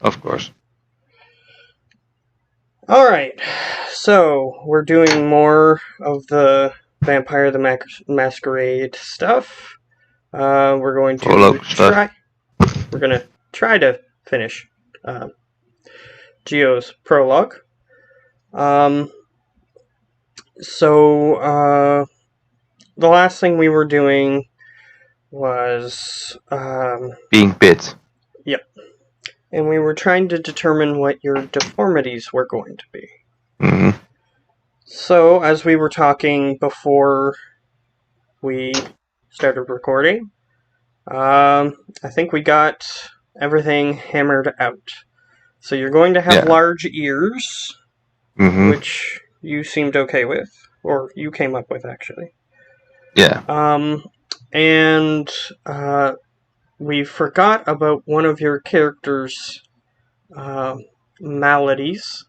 Of course. Alright, so we're doing more of the Vampire the Masquerade stuff. We're going to Prologue stuff. try to finish Geo's prologue. So the last thing we were doing was Being bit. Yep. And we were trying to determine what your deformities were going to be. Mm-hmm. So, as we were talking before we started recording, I think we got everything hammered out. So you're going to have large ears, which you seemed okay with, or you came up with, actually. Yeah. And we forgot about one of your character's maladies.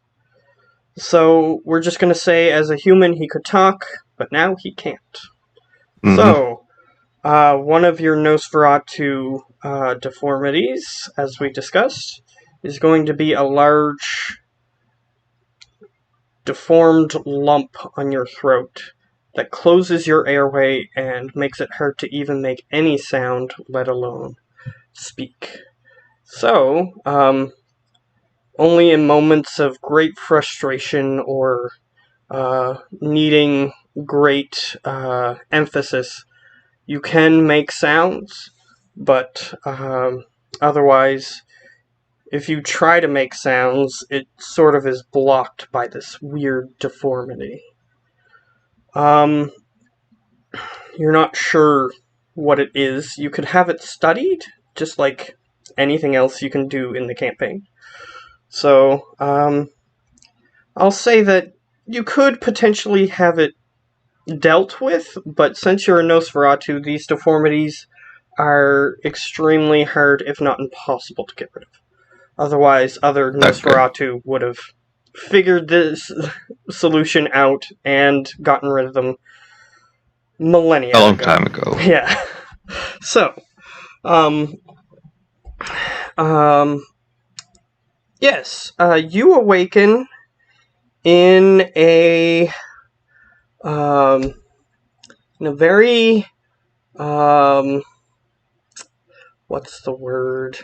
So we're just going to say, as a human, he could talk, but now he can't. Mm-hmm. So, one of your Nosferatu deformities, as we discussed, is going to be a large, deformed lump on your throat that closes your airway and makes it hard to even make any sound, let alone speak. So, only in moments of great frustration or needing great emphasis, you can make sounds, but otherwise, if you try to make sounds, it sort of is blocked by this weird deformity. You're not sure what it is. You could have it studied, just like anything else you can do in the campaign. So, I'll say that you could potentially have it dealt with, but since you're a Nosferatu, these deformities are extremely hard, if not impossible, to get rid of. Otherwise, other Nosferatu would have figured this solution out and gotten rid of them millennia ago. A long time ago. Yeah. So, yes, you awaken in a very, what's the word?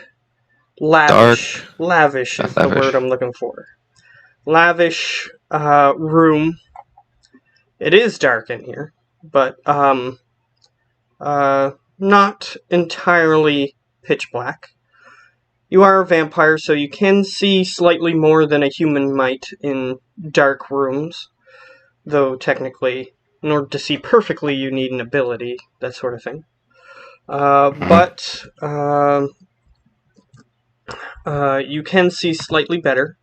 Lavish. Dark. Lavish is the word I'm looking for. Lavish, room. It is dark in here, but, not entirely pitch black. You are a vampire, so you can see slightly more than a human might in dark rooms. Though, technically, in order to see perfectly, you need an ability, that sort of thing. But you can see slightly better.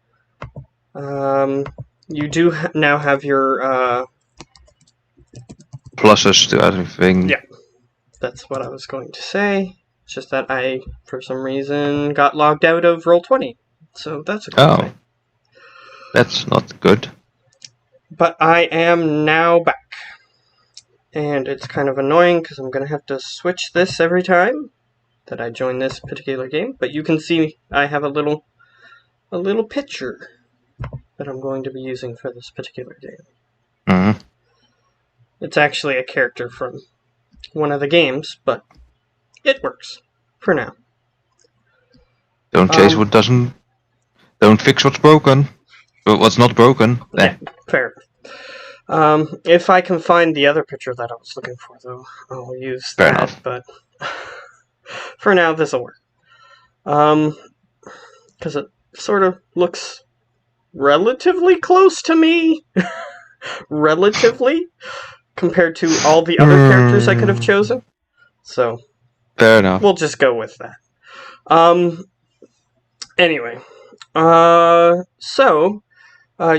You do now have your pluses to everything. Yeah, that's what I was going to say. It's just that I, for some reason, got logged out of Roll20. So that's a good thing. That's not good. But I am now back. And it's kind of annoying because I'm going to have to switch this every time that I join this particular game. But you can see I have a little picture that I'm going to be using for this particular game. Mm-hmm. It's actually a character from one of the games, but it works for now. Don't chase what doesn't. Don't fix what's broken. But what's not broken. Yeah, fair. If I can find the other picture that I was looking for, though, I'll use fair that. Enough. But for now, this will work. Because it sort of looks relatively close to me. Relatively. Compared to all the other characters I could have chosen. So, fair enough. We'll just go with that. Anyway.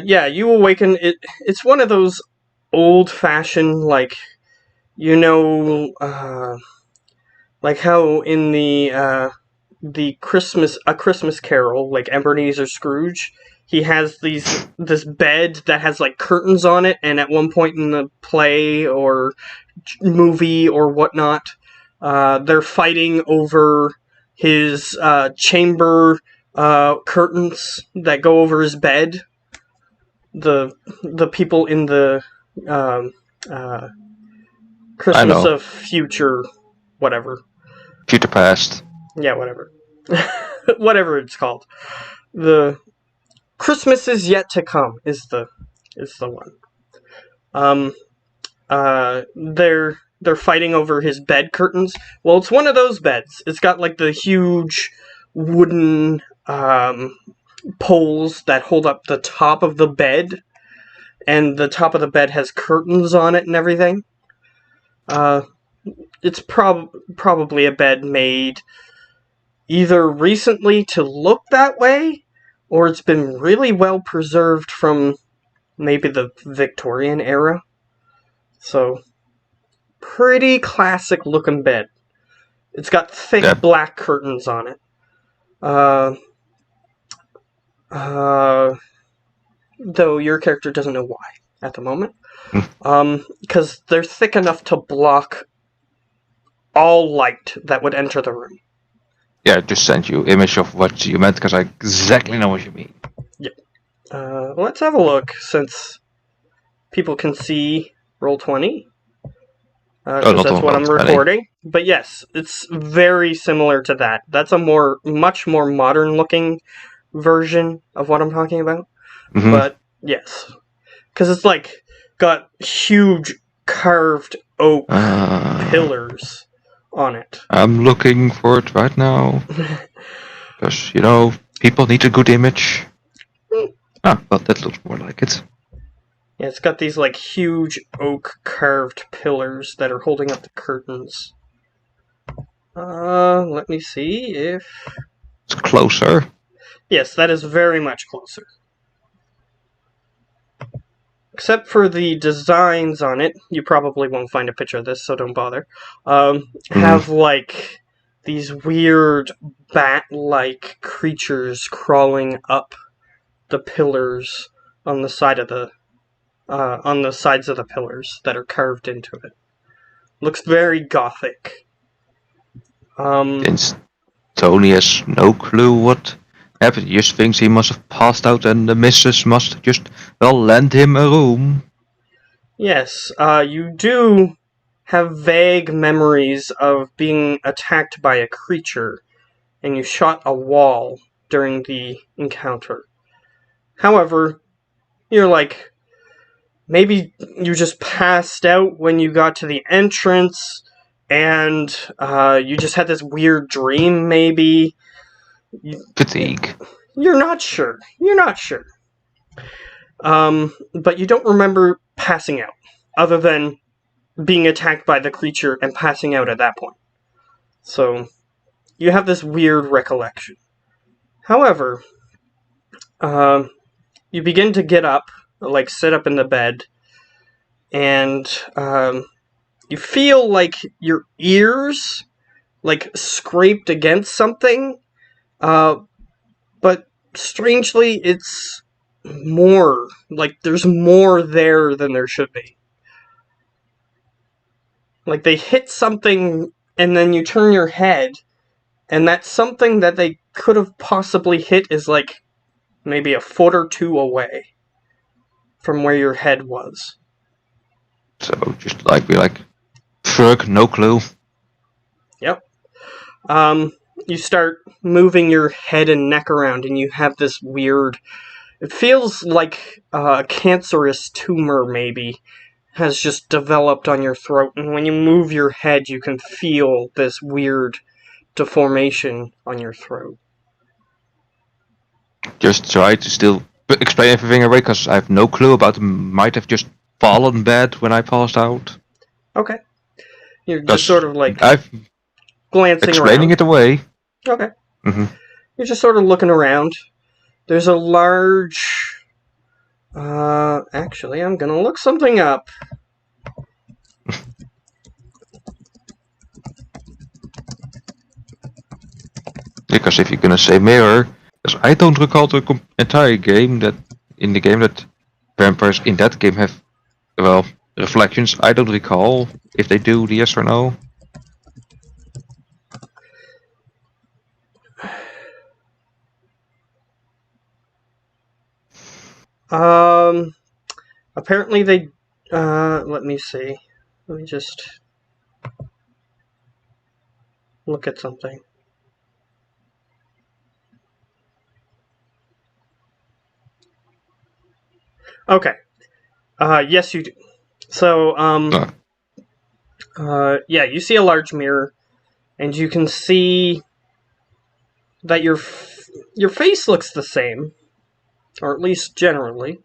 Yeah, you awaken. It's one of those old-fashioned, like, like how in the Christmas Carol, like Ebenezer Scrooge, he has this bed that has like curtains on it, and at one point in the play or movie or whatnot, they're fighting over his chamber curtains that go over his bed. The people in the um, uh, I Christmas know. of future, whatever. Future past. Yeah, whatever. Whatever it's called. The Christmas is yet to come is the one. Um, they're fighting over his bed curtains. Well, it's one of those beds. It's got like the huge wooden poles that hold up the top of the bed, and the top of the bed has curtains on it and everything. It's probably a bed made either recently to look that way, or it's been really well preserved from maybe the Victorian era. So, pretty classic looking bed. It's got thick Yep. black curtains on it. Though your character doesn't know why at the moment. Because they're thick enough to block all light that would enter the room. Yeah, I just sent you image of what you meant because I exactly know what you mean. Yep. Let's have a look since people can see Roll20. Because that's what I'm recording. But yes, it's very similar to that. That's a much more modern looking version of what I'm talking about. Mm-hmm. But yes, because it's like got huge carved oak pillars on it. I'm looking for it right now because people need a good image. Well, that looks more like it. Yeah, it's got these like huge oak carved pillars that are holding up the curtains. Let me see if It's closer. Yes, that is very much closer. Except for the designs on it, you probably won't find a picture of this, so don't bother. Have like these weird bat-like creatures crawling up the pillars on the side of on the sides of the pillars that are carved into it. Looks very gothic. Since Tony has no clue what happened, he just thinks he must have passed out and the missus must just, lend him a room. Yes, you do have vague memories of being attacked by a creature, and you shot a wall during the encounter. However, you're like, maybe you just passed out when you got to the entrance, and you just had this weird dream, maybe. Fatigue. You're not sure. But you don't remember passing out, other than being attacked by the creature and passing out at that point. So, you have this weird recollection. However, you begin to get up, like sit up in the bed, and you feel like your ears, like scraped against something, but strangely, it's more, like there's more there than there should be. Like they hit something, and then you turn your head, and that something that they could have possibly hit is like maybe a foot or two away from where your head was. So just be like, shrug, no clue. Yep. You start moving your head and neck around, and you have this weird... It feels like a cancerous tumor, maybe, has just developed on your throat, and when you move your head, you can feel this weird deformation on your throat. Just try to still explain everything away, because I have no clue about them. Might have just fallen bad when I passed out. Okay. You're just sort of like I've glancing explaining around. it away. Okay. Mm-hmm. You're just sort of looking around. There's a large... actually, I'm gonna look something up. Because if you're gonna say mirror, because I don't recall the entire game that vampires in that game have, reflections. I don't recall if they do, yes or no. Apparently they, let me see. Let me just look at something. Okay. Yes, you do. So, yeah, you see a large mirror, and you can see that your face looks the same, or at least generally.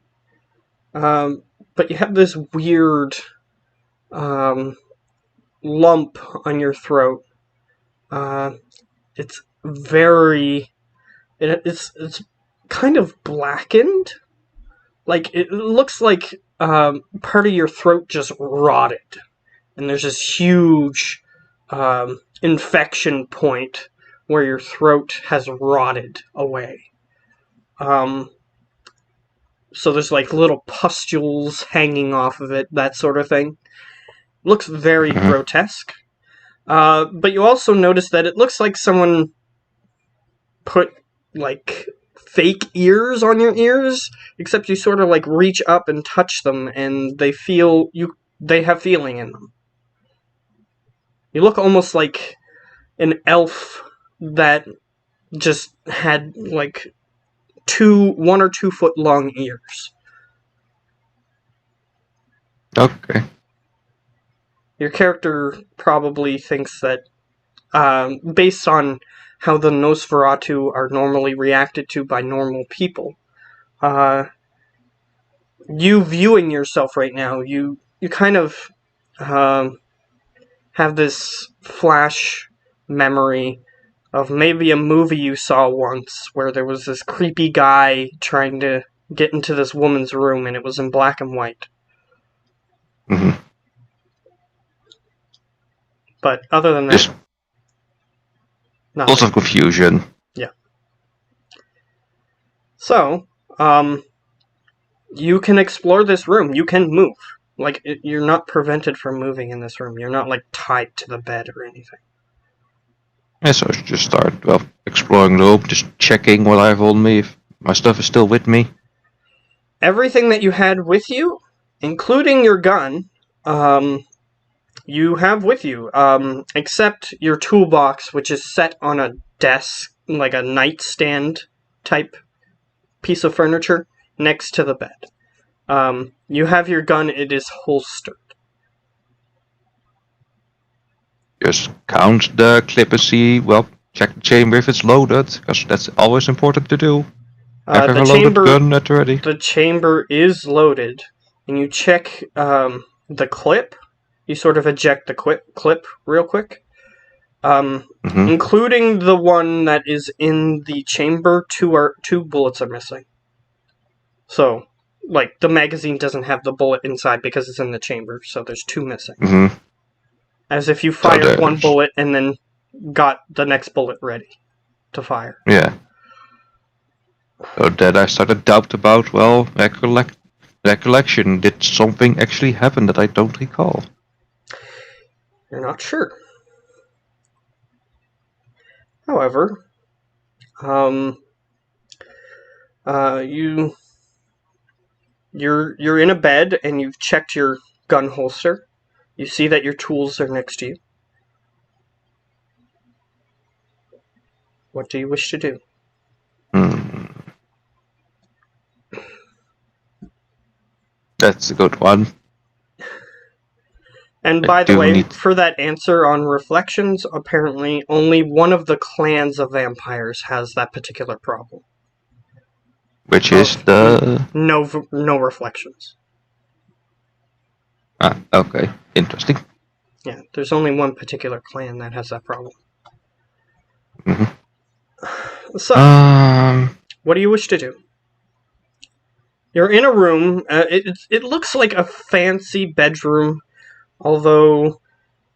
But you have this weird lump on your throat. It's very. It's kind of blackened. Like it looks like part of your throat just rotted, and there's this huge infection point where your throat has rotted away. So there's like little pustules hanging off of it, that sort of thing. Looks very grotesque. But you also notice that it looks like someone put like fake ears on your ears, except you sort of like reach up and touch them and they have feeling in them. You look almost like an elf that just had like 1 or 2 foot long ears. Okay. Your character probably thinks that, based on how the Nosferatu are normally reacted to by normal people, you viewing yourself right now, you kind of have this flash memory of maybe a movie you saw once where there was this creepy guy trying to get into this woman's room and it was in black and white. Mm-hmm. But other than that, Just nothing. lots of confusion. Yeah. So, you can explore this room. You can move. Like, you're not prevented from moving in this room. You're not, like, tied to the bed or anything. Yeah, so I should just start, exploring the room, just checking what I have on me, if my stuff is still with me. Everything that you had with you, including your gun, you have with you, except your toolbox, which is set on a desk, like a nightstand type piece of furniture, next to the bed. You have your gun, it is holstered. Just count the clip and see, check the chamber if it's loaded, because that's always important to do. Have a loaded gun at ready. The chamber is loaded, and you check the clip. You sort of eject the clip real quick. Including the one that is in the chamber, two bullets are missing. So, like, the magazine doesn't have the bullet inside because it's in the chamber, so there's 2 missing. Mm-hmm. As if you fired one bullet and then got the next bullet ready to fire. Yeah. So then I started doubt about, recollection. Did something actually happen that I don't recall? You're not sure. However, you're in a bed and you've checked your gun holster. You see that your tools are next to you. What do you wish to do? That's a good one. And by the way, for that answer on reflections, apparently only one of the clans of vampires has that particular problem. Which is the... No reflections. Ah, okay. Interesting. Yeah, there's only one particular clan that has that problem. Mm-hmm. So, what do you wish to do? You're in a room. It looks like a fancy bedroom, although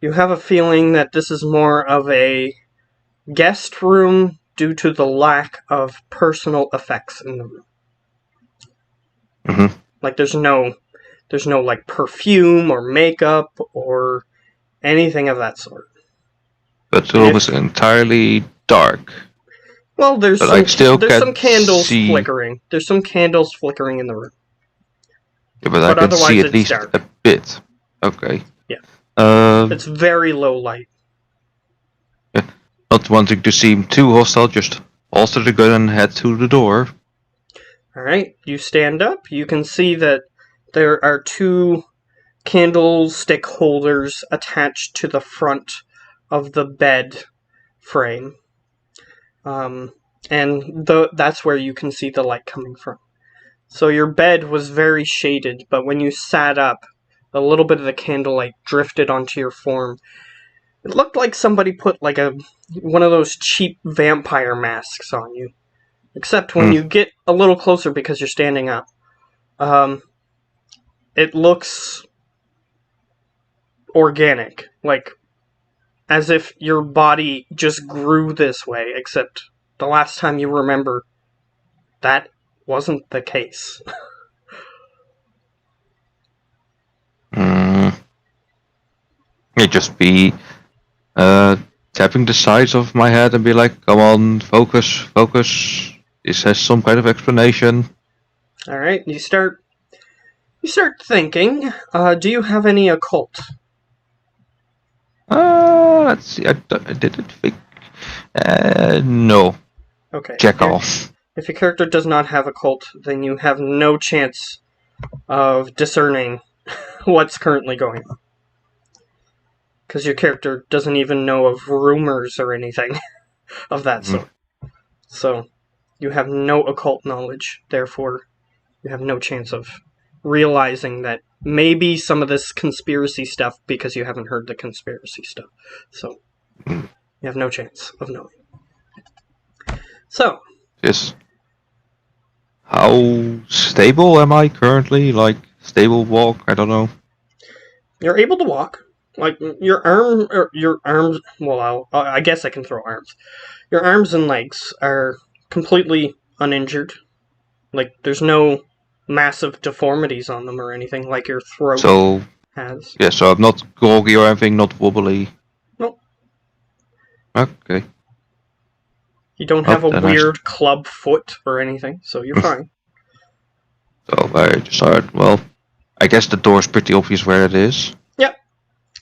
you have a feeling that this is more of a guest room due to the lack of personal effects in the room. Mm-hmm. Like there's no like perfume or makeup or anything of that sort. But the room is entirely dark. Well, there's some candles flickering. There's some candles flickering in the room. Yeah, but I But can see otherwise at it's least dark. a bit. Okay. Yeah. Um, It's very low light. Not wanting to seem too hostile, just holster the gun and head to the door. Alright, you stand up. You can see that there are 2 candlestick holders attached to the front of the bed frame. And that's where you can see the light coming from. So your bed was very shaded, but when you sat up, a little bit of the candlelight drifted onto your form. It looked like somebody put like one of those cheap vampire masks on you. Except when you get a little closer because you're standing up, it looks organic, like as if your body just grew this way, except the last time you remember, that wasn't the case. It just be tapping the sides of my head and be like, come on, focus, focus. This has some kind of explanation. Alright, you start thinking, do you have any occult? Let's see, I didn't think. No. Okay. Check off. If your character does not have occult, then you have no chance of discerning what's currently going on. Because your character doesn't even know of rumors or anything of that sort. So, you have no occult knowledge, therefore, you have no chance of realizing that maybe some of this conspiracy stuff, because you haven't heard the conspiracy stuff. So, you have no chance of knowing. So. Yes. How stable am I currently? Like, stable walk? I don't know. You're able to walk. Like, your arms, well, I guess I can throw arms. Your arms and legs are completely uninjured. Like, there's no massive deformities on them or anything like your throat has. Yeah, so I'm not groggy or anything, not wobbly. Nope. Okay. You don't have a weird club foot or anything, so you're fine. So I decided, well, I guess the door's pretty obvious where it is. Yep.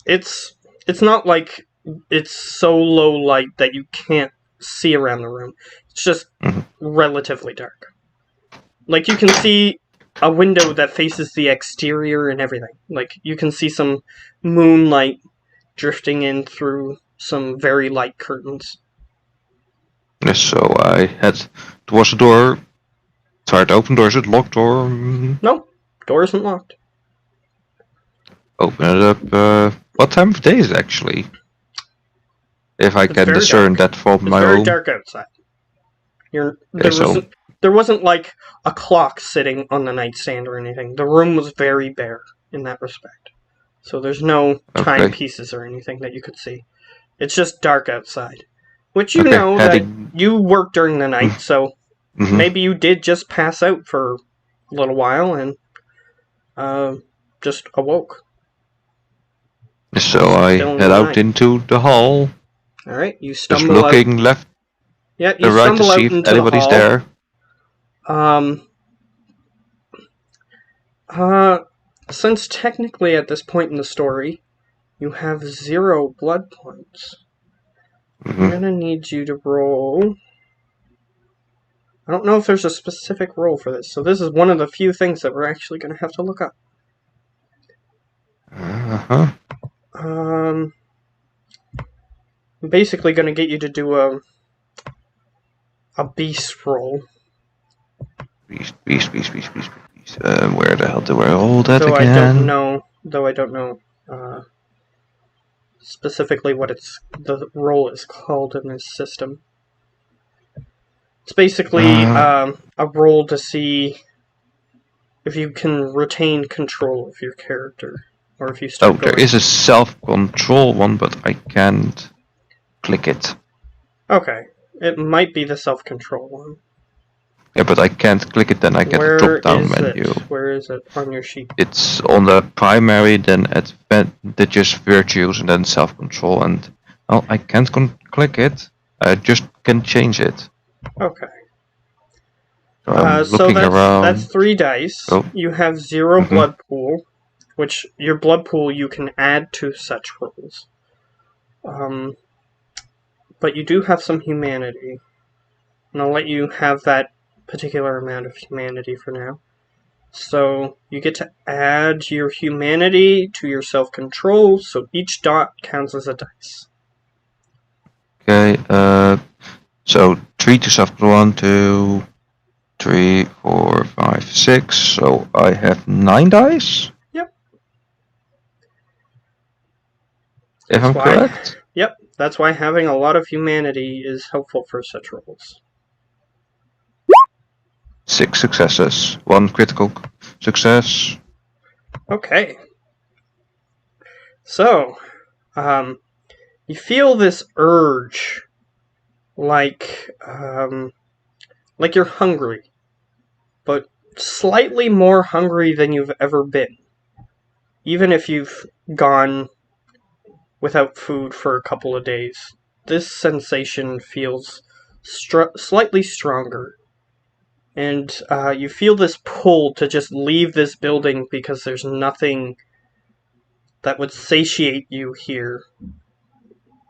It's not like it's so low light that you can't see around the room. It's just relatively dark. Like, you can see a window that faces the exterior and everything. Like, you can see some moonlight drifting in through some very light curtains. Yes, so I head towards the door. Tried to open the door. Is it locked or? Nope, door isn't locked. Open it up. What time of day is it actually? If I can discern that from my own. It's very dark outside. There wasn't like a clock sitting on the nightstand or anything. The room was very bare in that respect. So there's no timepieces or anything that you could see. It's just dark outside. Which you know that you work during the night, so maybe you did just pass out for a little while and just awoke. So I head out into the hall. Alright, you stumble just looking left and right to see if anybody's there. Since technically at this point in the story, you have 0 blood points, I'm gonna need you to roll. I don't know if there's a specific roll for this, so this is one of the few things that we're actually gonna have to look up. I'm basically gonna get you to do a beast roll. Beast. Where the hell do I roll that again? Though I don't know specifically what the role is called in this system. It's basically a roll to see if you can retain control of your character, or if you start there is a self-control one, but I can't click it. Okay, it might be the self-control one. Yeah, but I can't click it, then I get a drop-down menu. Where is it on your sheet? It's on the primary, then advantages, virtues, and then self-control, and well, I can't click it. I just can change it. Okay. So I'm So looking that's around. 3 dice. Oh. You have 0 Mhm. blood pool, which your blood pool you can add to such rolls. But you do have some humanity. And I'll let you have that particular amount of humanity for now. So you get to add your humanity to your self-control, so each dot counts as a dice. Okay, so 3 to self 1, 2, 3, 4, 5, 6. So I have 9 dice? Yep. If I'm Why? correct? Yep, that's why having a lot of humanity is helpful for such rolls. 6 successes. 1 critical success. Okay. So, you feel this urge, like you're hungry, but slightly more hungry than you've ever been. Even if you've gone without food for a couple of days, this sensation feels slightly stronger. And you feel this pull to just leave this building because there's nothing that would satiate you here.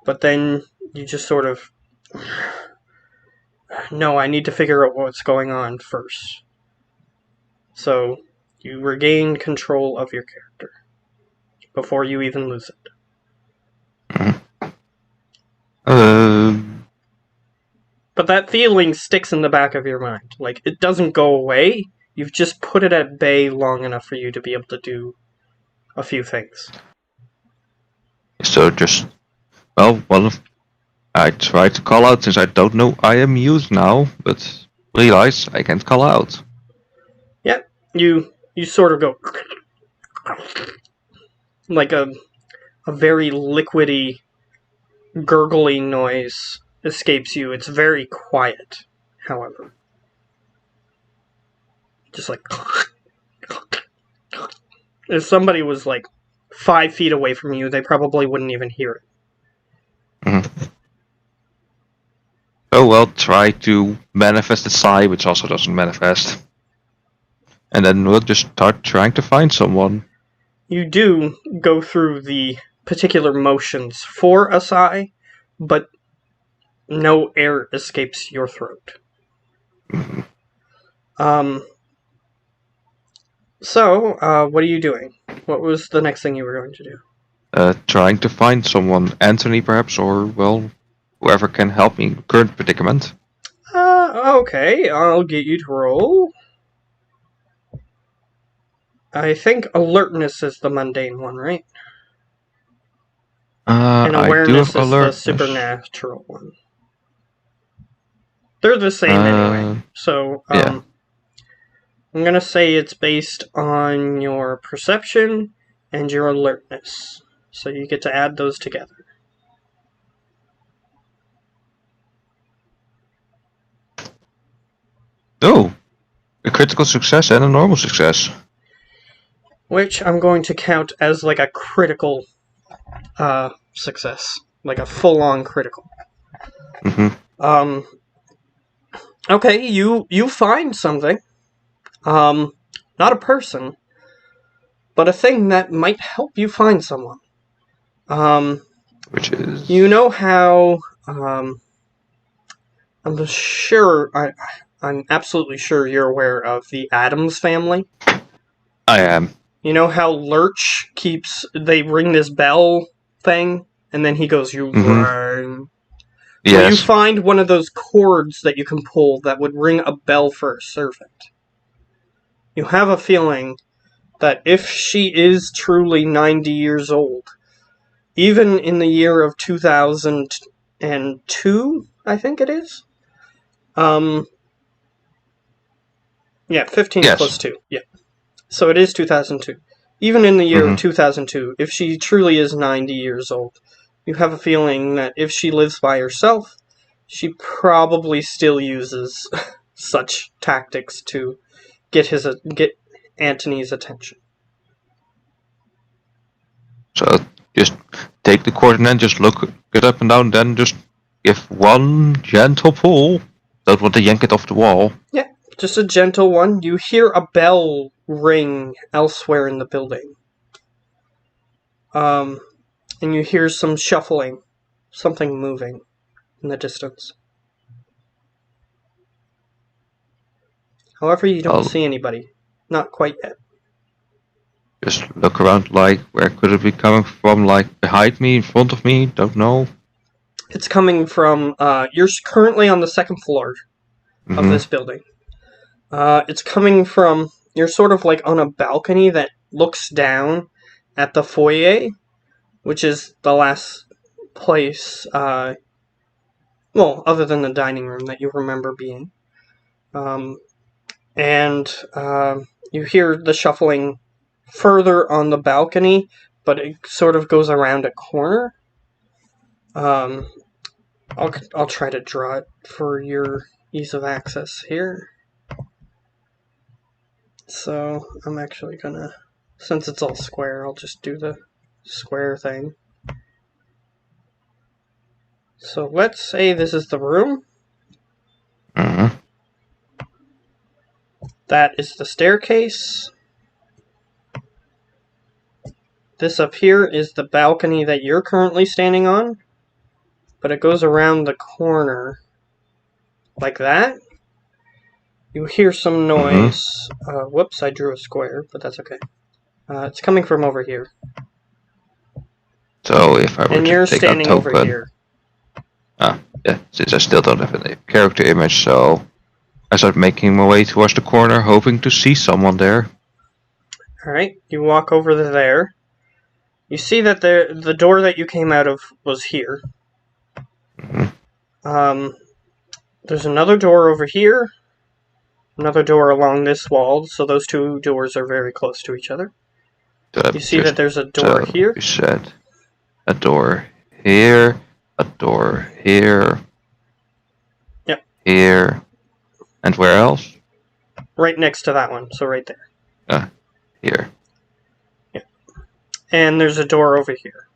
But then you just sort of, no, I need to figure out what's going on first. So you regain control of your character before you even lose it. But that feeling sticks in the back of your mind. Like, it doesn't go away. You've just put it at bay long enough for you to be able to do a few things. So just, well, I try to call out since I don't know I am mute now, but realize I can't call out. Yeah, you sort of go like a very liquidy, gurgly noise escapes you. It's very quiet, however. Just like if somebody was like 5 feet away from you, they probably wouldn't even hear it. Mm-hmm. Oh well, try to manifest the sigh, which also doesn't manifest. And then we'll just start trying to find someone. You do go through the particular motions for a sigh, but no air escapes your throat. Mm-hmm. So, what are you doing? What was the next thing you were going to do? Trying to find someone, Anthony perhaps, or well, whoever can help me in the current predicament. Okay, I'll get you to roll. I think alertness is the mundane one, right? And I do awareness have is the alertness. supernatural one. They're the same anyway. So, yeah. I'm gonna say it's based on your perception and your alertness. So you get to add those together. Oh, a critical success and a normal success. Which I'm going to count as like a critical success. Like a full-on critical. Mm-hmm. Okay, you find something. Not a person, but a thing that might help you find someone. Which is... You know how, I'm absolutely sure you're aware of the Addams family. I am. You know how Lurch they ring this bell thing, and then he goes, you rang. Yes. Well, you find one of those cords that you can pull that would ring a bell for a servant. You have a feeling that if she is truly 90 years old, even in the year of 2002, I think it is. 15 yes. plus 2. Yeah. So it is 2002. Even in the year of 2002, if she truly is 90 years old, you have a feeling that if she lives by herself, she probably still uses such tactics to get Antony's attention. So just take the cord and then just get up and down, then just give one gentle pull. Don't want to yank it off the wall. Yeah, Just a gentle one. You hear a bell ring elsewhere in the building. And you hear some shuffling, something moving in the distance. However, you don't I'll see anybody. Not quite yet. just look around, like, where could it be coming from? Like, behind me, in front of me? Don't know. It's coming from, you're currently on the second floor of this building. It's coming from, you're sort of like on a balcony that looks down at the foyer, which is the last place, well, other than the dining room that you remember being. And you hear the shuffling further on the balcony, but it sort of goes around a corner. I'll try to draw it for your ease of access here. So I'm actually gonna, since it's all square, I'll just do the square thing. So let's say this is the room. That is the staircase. This up here is the balcony that you're currently standing on, but it goes around the corner like that. You hear some noise. Whoops, I drew a square, but that's okay. It's coming from over here. So if I were And to you're take standing a token, over here. Yeah, since I still don't have a character image, so I start making my way towards the corner, hoping to see someone there. Alright, you walk over to there. You see that the door that you came out of was here. There's another door over here. Another door along this wall, so those two doors are very close to each other. You see that there's a door here. You said a door here, a door here. Yep. Here. And where else? Right next to that one, so right there. Here. Yep. And there's a door over here.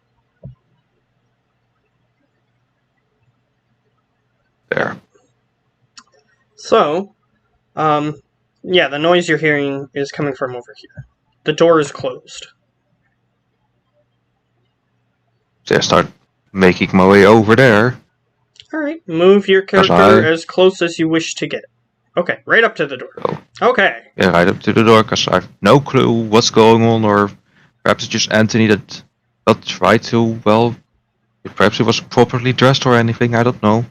There. So, yeah, the noise you're hearing is coming from over here. The door is closed. So I start making my way over there. Alright, move your character as close as you wish to get. Okay, right up to the door. Okay. Yeah, right up to the door, because I have no clue what's going on, or perhaps it's just Anthony that will try to, well, perhaps he was properly dressed or anything, I don't know.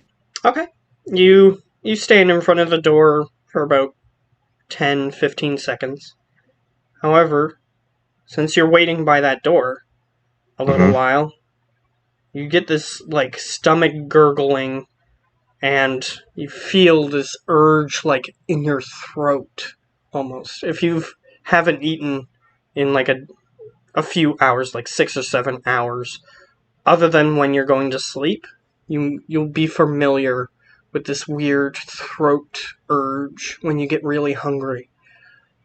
Okay. You stand in front of the door for about 10-15 seconds. However, since you're waiting by that door a little while, you get this, like, stomach gurgling, and you feel this urge, like, in your throat, almost. If you haven't eaten in, like, a few hours, like 6 or 7 hours, other than when you're going to sleep, you'll be familiar with this weird throat urge when you get really hungry.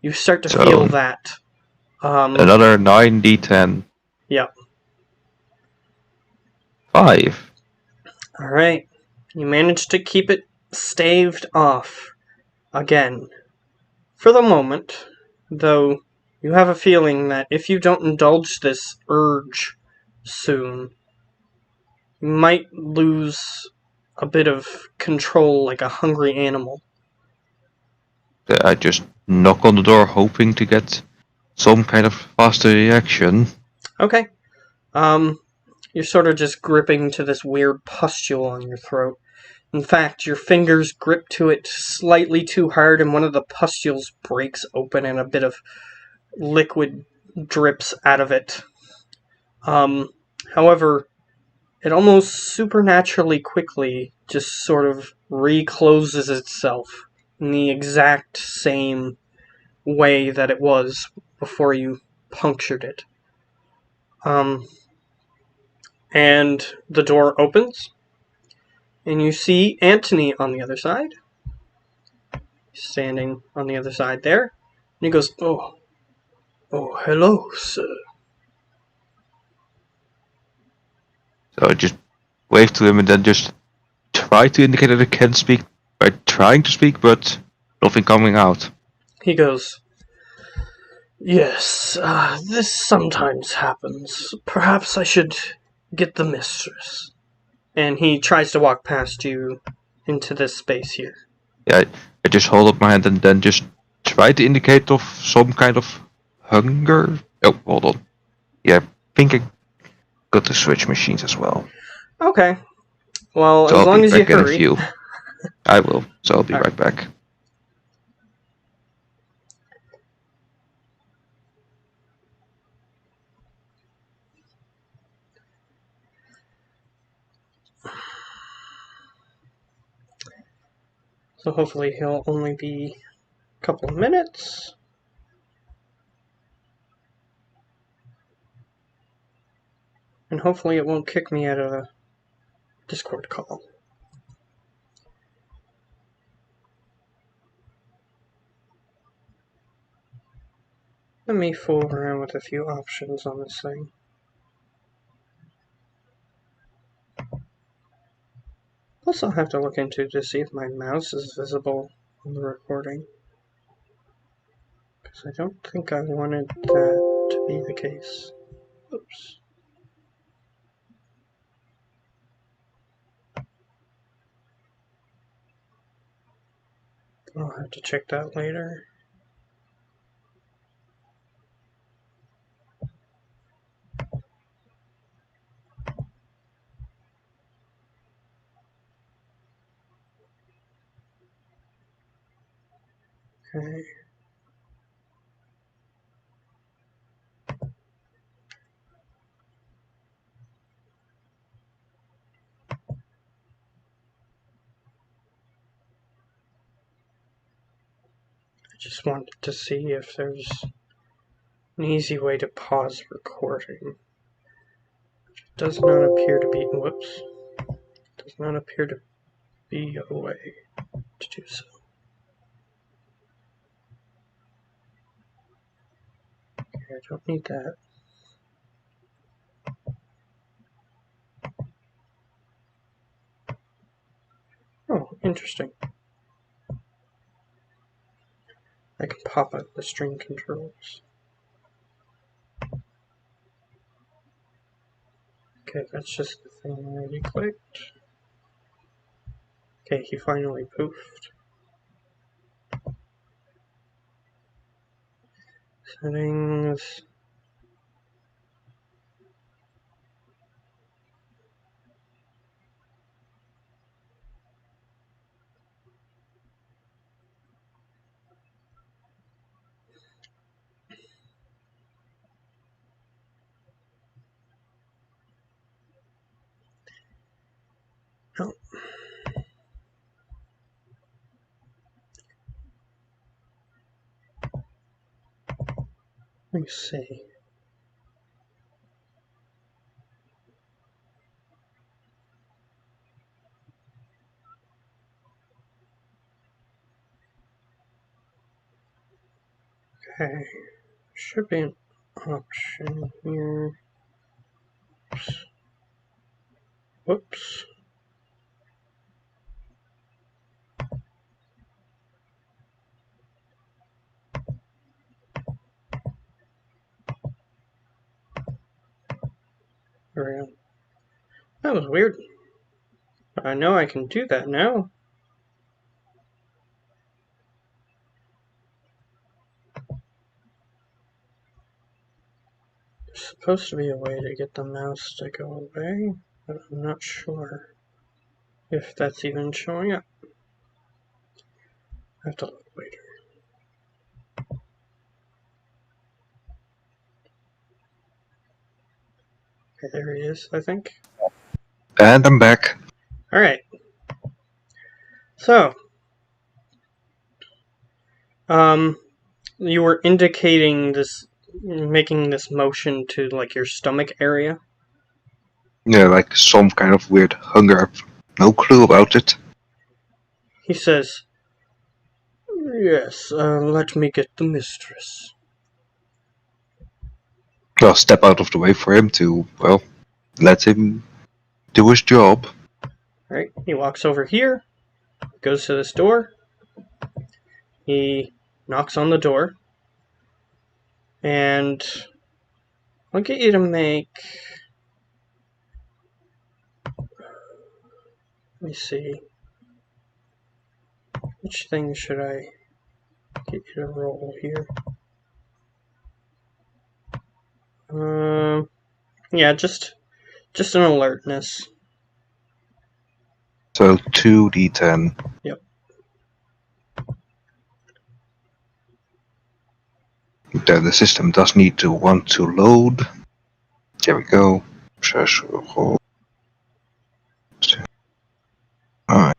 You start to feel that. Another 9d10. Yep. 5. Alright. You managed to keep it staved off. Again. For the moment, though, you have a feeling that if you don't indulge this urge soon, you might lose a bit of control like a hungry animal. I just knock on the door, hoping to get some kind of faster reaction. Okay. You're sort of just gripping to this weird pustule on your throat. In fact, your fingers grip to it slightly too hard, and one of the pustules breaks open and a bit of liquid drips out of it. However, it almost supernaturally quickly just sort of recloses itself in the exact same way that it was before you punctured it. And the door opens, and you see Anthony on the other side. He's standing on the other side there. And he goes, Oh, hello, sir. So I just wave to him and then just try to indicate that I can speak by trying to speak, but Nothing coming out. He goes, "Yes, this sometimes happens. Perhaps I should get the mistress." And he tries to walk past you into this space here. Yeah, I just hold up my hand and then just try to indicate of some kind of hunger. Oh, hold on. Yeah, I think I got the switch machines as well. Okay. Well, So as I'll long be as you back in a hurry. few. I will, so I'll be Alright. right back. So hopefully he'll only be a couple of minutes. And hopefully it won't kick me out of a Discord call. Let me fool around with a few options on this thing. Plus I'll have to look into to see if my mouse is visible on the recording. Because I don't think I wanted that to be the case. Oops. I'll have to check that later. Okay. I just wanted to see if there's an easy way to pause recording. It does not appear to be. Whoops. Does not appear to be a way to do so. Okay, I don't need that. Oh, interesting. I can pop out the string controls. Okay, that's just the thing I already clicked. Okay, he finally poofed. Settings. Oh. Let me see. Okay, should be an option here. Oops. Whoops. There we go. That was weird. I know I can do that now. There's supposed to be a way to get the mouse to go away, but I'm not sure if that's even showing up. I have to look later. Okay, there he is, I think. And I'm back. Alright. So, you were indicating this, making this motion to like your stomach area. Yeah, like some kind of weird hunger. No clue about it. He says, "Yes, let me get the mistress." Well, step out of the way for him to, well, let him do his job. Alright, he walks over here, goes to this door, He knocks on the door, and I'll get you to make... Let me see. Which thing should I get you to roll here? Yeah, just an alertness. So 2d10. Yep. Then the system does need to want to load. There we go. Alright.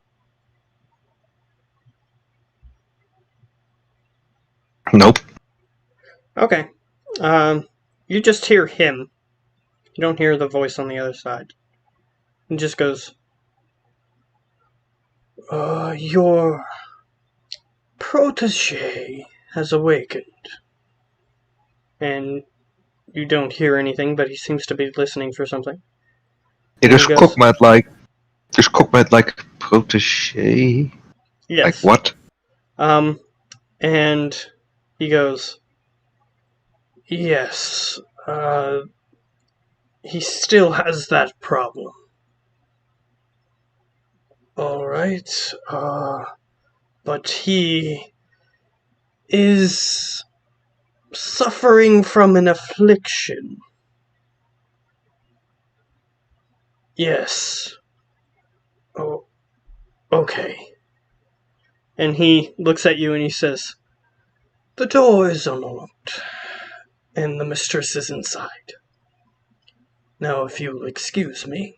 Nope. Okay. You just hear him. You don't hear the voice on the other side. He just goes, your protege has awakened. And you don't hear anything, but he seems to be listening for something. It is Cockmat like protege. Yes. Like what? And he goes, yes, he still has that problem. Alright, but he is suffering from an affliction. Yes. Oh, okay. And he looks at you and he says, the door is unlocked, and the mistress is inside. Now, if you'll excuse me.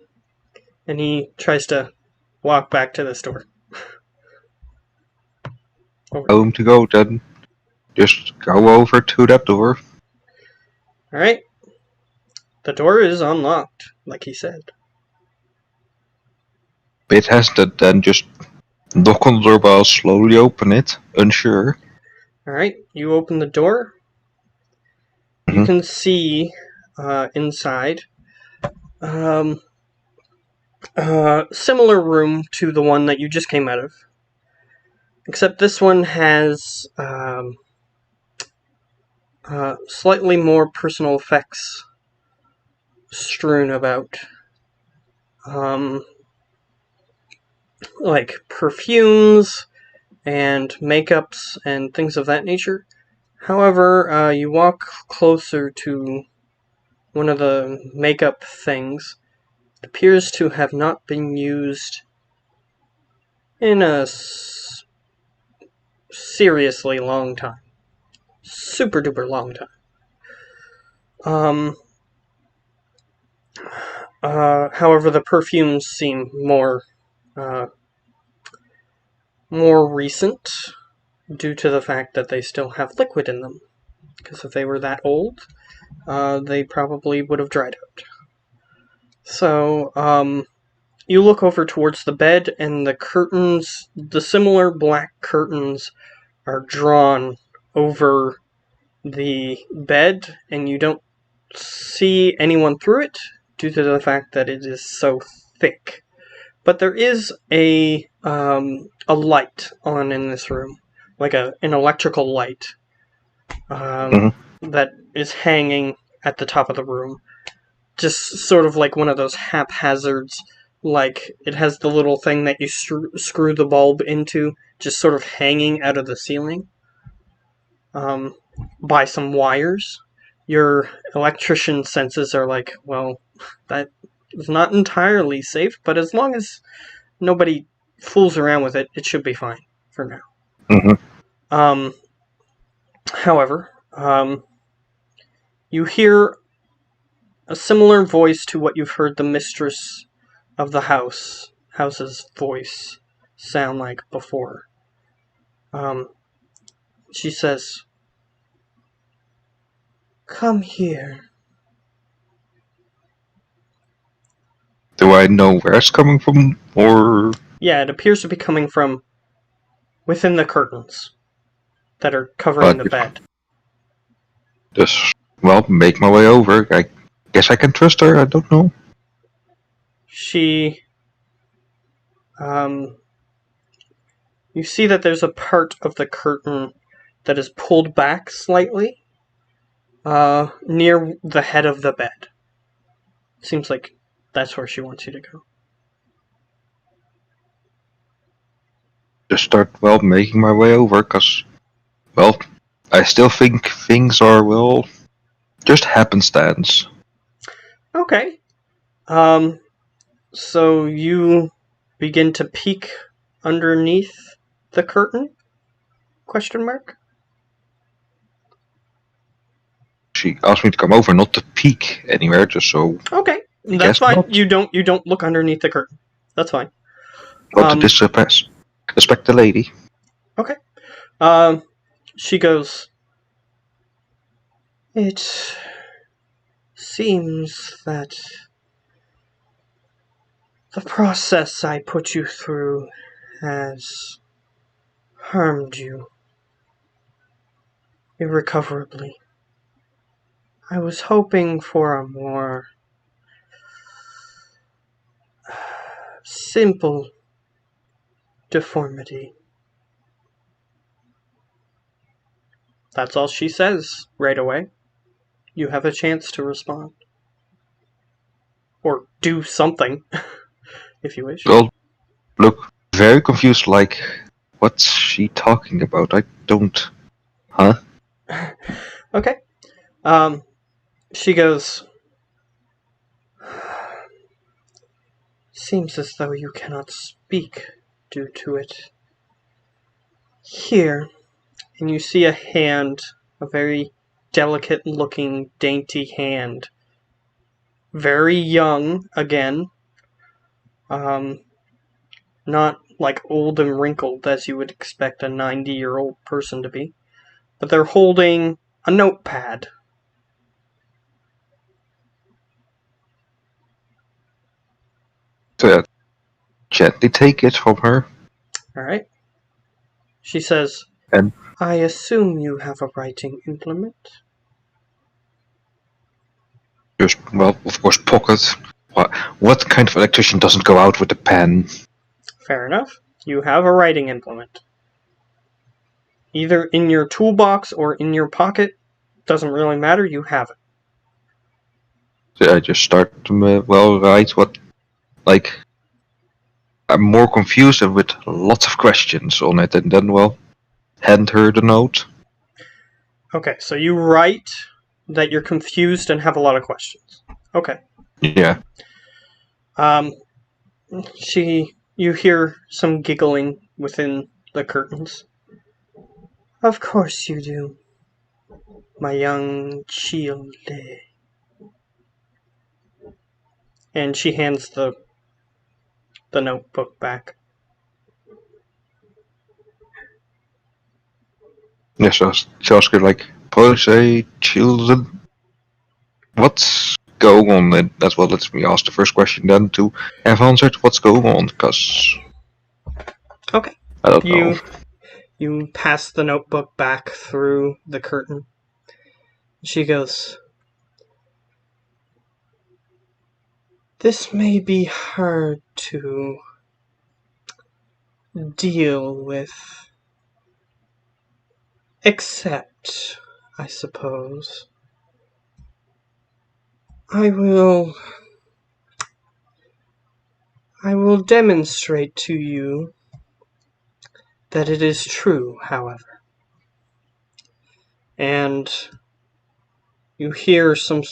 And he tries to walk back to this door. Home to go then. Just go over to that door. Alright. The door is unlocked, like he said. It has to then just knock on the doorbell, slowly open it, unsure. Alright, you open the door. You can see inside similar room to the one that you just came out of. Except this one has slightly more personal effects strewn about. Like perfumes and makeups and things of that nature. However, you walk closer to one of the makeup things. It appears to have not been used in a seriously long time. Super duper long time. However, the perfumes seem more recent due to the fact that they still have liquid in them. Because if they were that old, they probably would have dried out. So, you look over towards the bed, and the curtains, the similar black curtains, are drawn over the bed, and you don't see anyone through it due to the fact that it is so thick. But there is a light on in this room, like an electrical light that is hanging at the top of the room. Just sort of like one of those haphazards, like it has the little thing that you screw the bulb into, just sort of hanging out of the ceiling by some wires. Your electrician senses are like, well, that is not entirely safe, but as long as nobody fools around with it, it should be fine for now. However, you hear a similar voice to what you've heard the mistress of the house's voice sound like before. She says, "Come here." Do I know where it's coming from, or...? Yeah, it appears to be coming from within the curtains that are covering the bed. Just, well, make my way over. I guess I can trust her, I don't know. She you see that there's a part of the curtain that is pulled back slightly near the head of the bed. Seems like that's where she wants you to go. Just start, making my way over, because, I still think things are, just happenstance. Okay. So you begin to peek underneath the curtain? Question mark? She asked me to come over, not to peek anywhere, just so. Okay, I that's guess fine. not. You don't look underneath the curtain. That's fine. Want to disrespect the lady. Okay. She goes, it seems that the process I put you through has harmed you irrecoverably. I was hoping for a more simple deformity. That's all she says right away. You have a chance to respond. Or do something, if you wish. Well, look very confused, like, what's she talking about? I don't. Huh? Okay. She goes, seems as though you cannot speak due to it. Here, and you see a hand, a very delicate looking, dainty hand. Very young, again. Not like old and wrinkled as you would expect a 90-year-old person to be. But they're holding a notepad. So yeah, gently take it from her. Alright? She says, And I assume you have a writing implement? just, of course, pocket. What kind of electrician doesn't go out with a pen? Fair enough. You have a writing implement. Either in your toolbox or in your pocket. Doesn't really matter, you have it. So I just start to, write what, like, I'm more confused and with lots of questions on it, and then, hand her the note. Okay, so you write that you're confused and have a lot of questions. Okay. Yeah. You hear some giggling within the curtains. Of course you do, my young Childe. And she hands the notebook back. Yes, she asked her, like, say, children, what's going on? And that's what lets me ask the first question then to have answered what's going on, because Okay. I don't know. You pass the notebook back through the curtain. She goes, this may be hard to deal with. Except, I suppose, I will demonstrate to you that it is true, however. And you hear some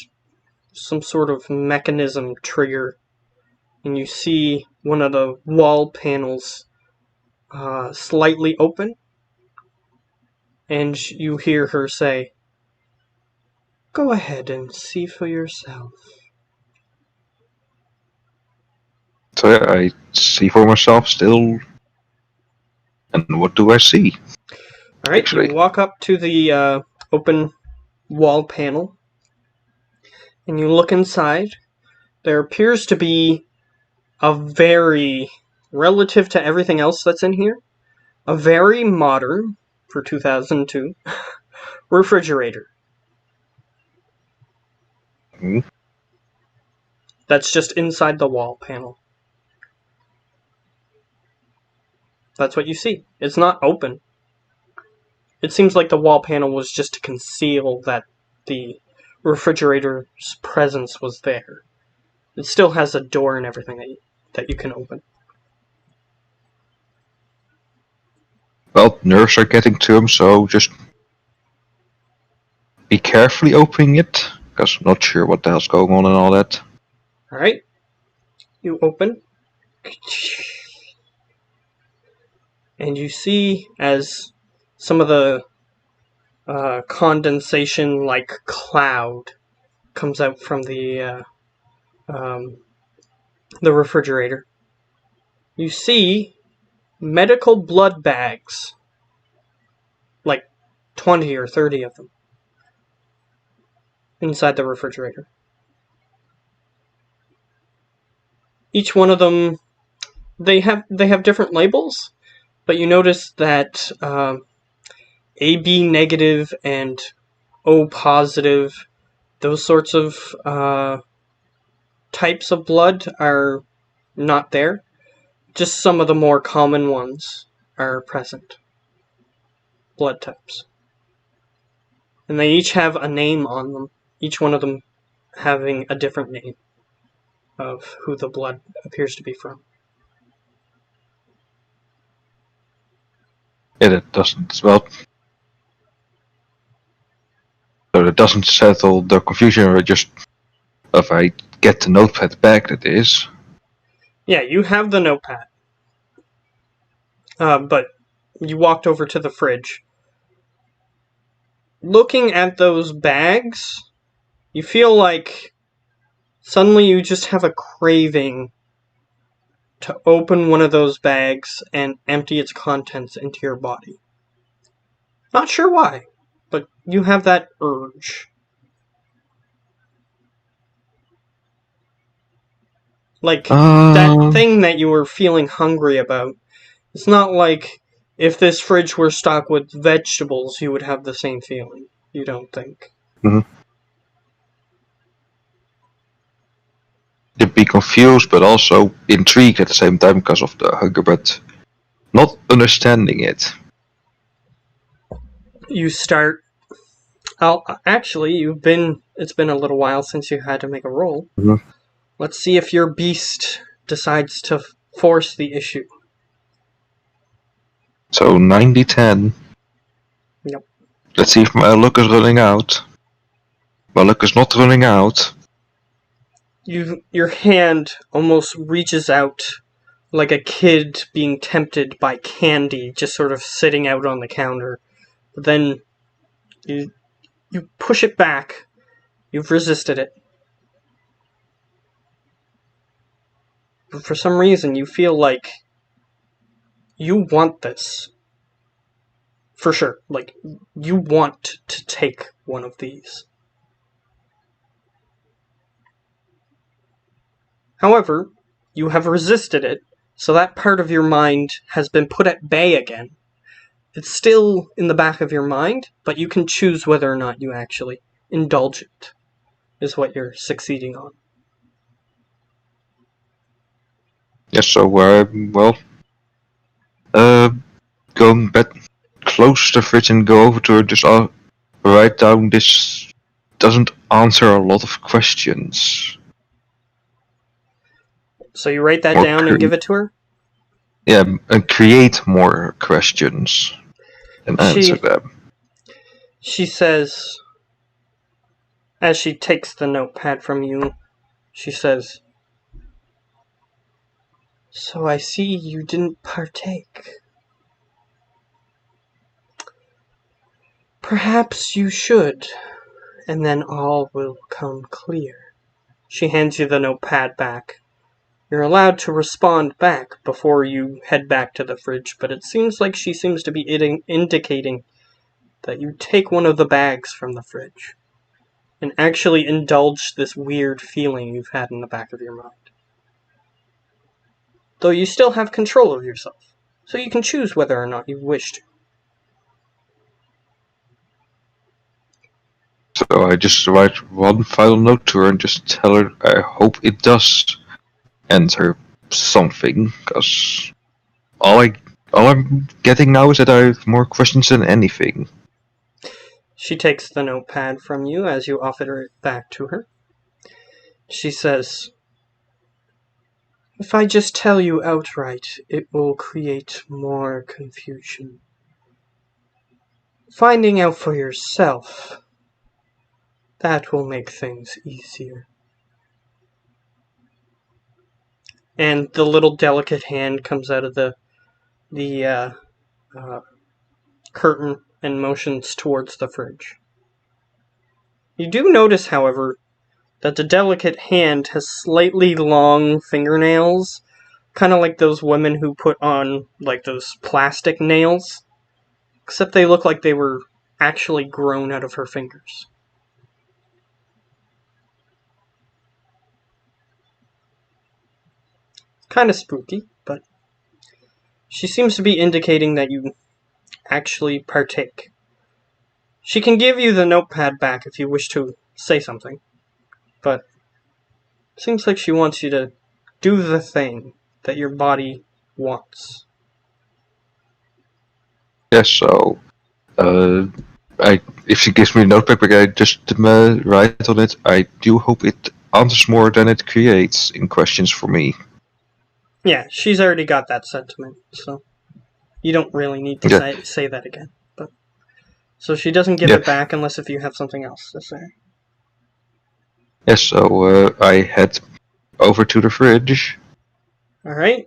sort of mechanism trigger, and you see one of the wall panels slightly open, and you hear her say, go ahead and see for yourself. So yeah, I see for myself still. And what do I see? Alright, Actually, you walk up to the open wall panel, and you look inside. There appears to be a very, relative to everything else that's in here, a very modern, for 2002, refrigerator. That's just inside the wall panel. That's what you see. It's not open. It seems like the wall panel was just to conceal that the refrigerator's presence was there. It still has a door and everything that you can open. Well, nerves are getting to him, so just be carefully opening it, because I'm not sure what the hell's going on and all that. Alright. You open. And you see as some of the condensation-like cloud comes out from the refrigerator. You see medical blood bags, like 20 or 30 of them, inside the refrigerator. Each one of them, they have different labels, but you notice that AB negative and O positive, those sorts of types of blood are not there. Just some of the more common ones are present. Blood types. And they each have a name on them. Each one of them having a different name of who the blood appears to be from. Yeah, that doesn't, well... So that doesn't settle the confusion, or just... If I get the notepad back, that is. Yeah, you have the notepad. But you walked over to the fridge. Looking at those bags, you feel like suddenly you just have a craving to open one of those bags and empty its contents into your body. Not sure why, but you have that urge. Like, that thing that you were feeling hungry about. It's not like if this fridge were stocked with vegetables, you would have the same feeling. You don't think? Mm-hmm. You'd be confused, but also intrigued at the same time because of the hunger, but not understanding it. You start... actually, it's been a little while since you had to make a roll. Mm-hmm. Let's see if your beast decides to force the issue. So 90-10. Yep. Let's see if my luck is running out. My luck is not running out. Your hand almost reaches out like a kid being tempted by candy, just sort of sitting out on the counter. But then you push it back. You've resisted it. But for some reason, you feel like you want this. For sure. Like, you want to take one of these. However, you have resisted it, so that part of your mind has been put at bay again. It's still in the back of your mind, but you can choose whether or not you actually indulge it, is what you're succeeding on. Yes, so, going back close to the fridge and go over to her, just write down this doesn't answer a lot of questions. So you write that down and give it to her? Yeah, and create more questions and answer them. She says, as she takes the notepad from you, she says, "So I see you didn't partake. Perhaps you should, and then all will come clear." She hands you the notepad back. You're allowed to respond back before you head back to the fridge, but it seems like she seems to be indicating that you take one of the bags from the fridge and actually indulge this weird feeling you've had in the back of your mind. Though you still have control of yourself, so you can choose whether or not you wish to. So I just write one final note to her and just tell her I hope it does enter something, because all I All I'm getting now is that I have more questions than anything. She takes the notepad from you as you offer it back to her. She says, "If I just tell you outright, it will create more confusion. Finding out for yourself, that will make things easier." And the little delicate hand comes out of the curtain and motions towards the fridge. You do notice, however, that the delicate hand has slightly long fingernails, kind of like those women who put on like those plastic nails, except they look like they were actually grown out of her fingers. Kind of spooky, but she seems to be indicating that you actually partake. She can give you the notepad back if you wish to say something, but it seems like she wants you to do the thing that your body wants. Yes, so if she gives me a notepad, I just write on it. I do hope it answers more than it creates in questions for me. Yeah, she's already got that sentiment, so you don't really need to say that again. But so she doesn't give it back unless if you have something else to say. Yes, so I head over to the fridge. Alright.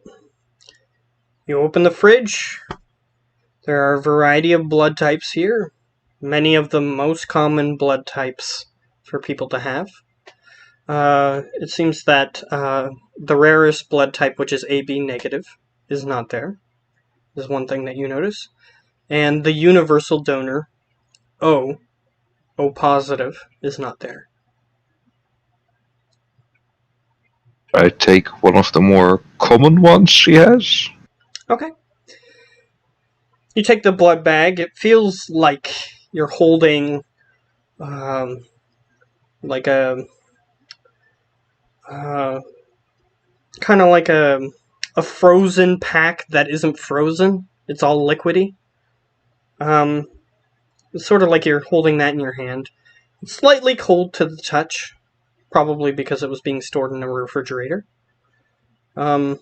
You open the fridge. There are a variety of blood types here. Many of the most common blood types for people to have. It seems that the rarest blood type, which is AB negative, is not there. Is one thing that you notice. And the universal donor, O positive, is not there. I take one of the more common ones she has. Okay. You take the blood bag. It feels like you're holding like a kind of like a frozen pack that isn't frozen. It's all liquidy. It's sort of like you're holding that in your hand. It's slightly cold to the touch, probably because it was being stored in a refrigerator. And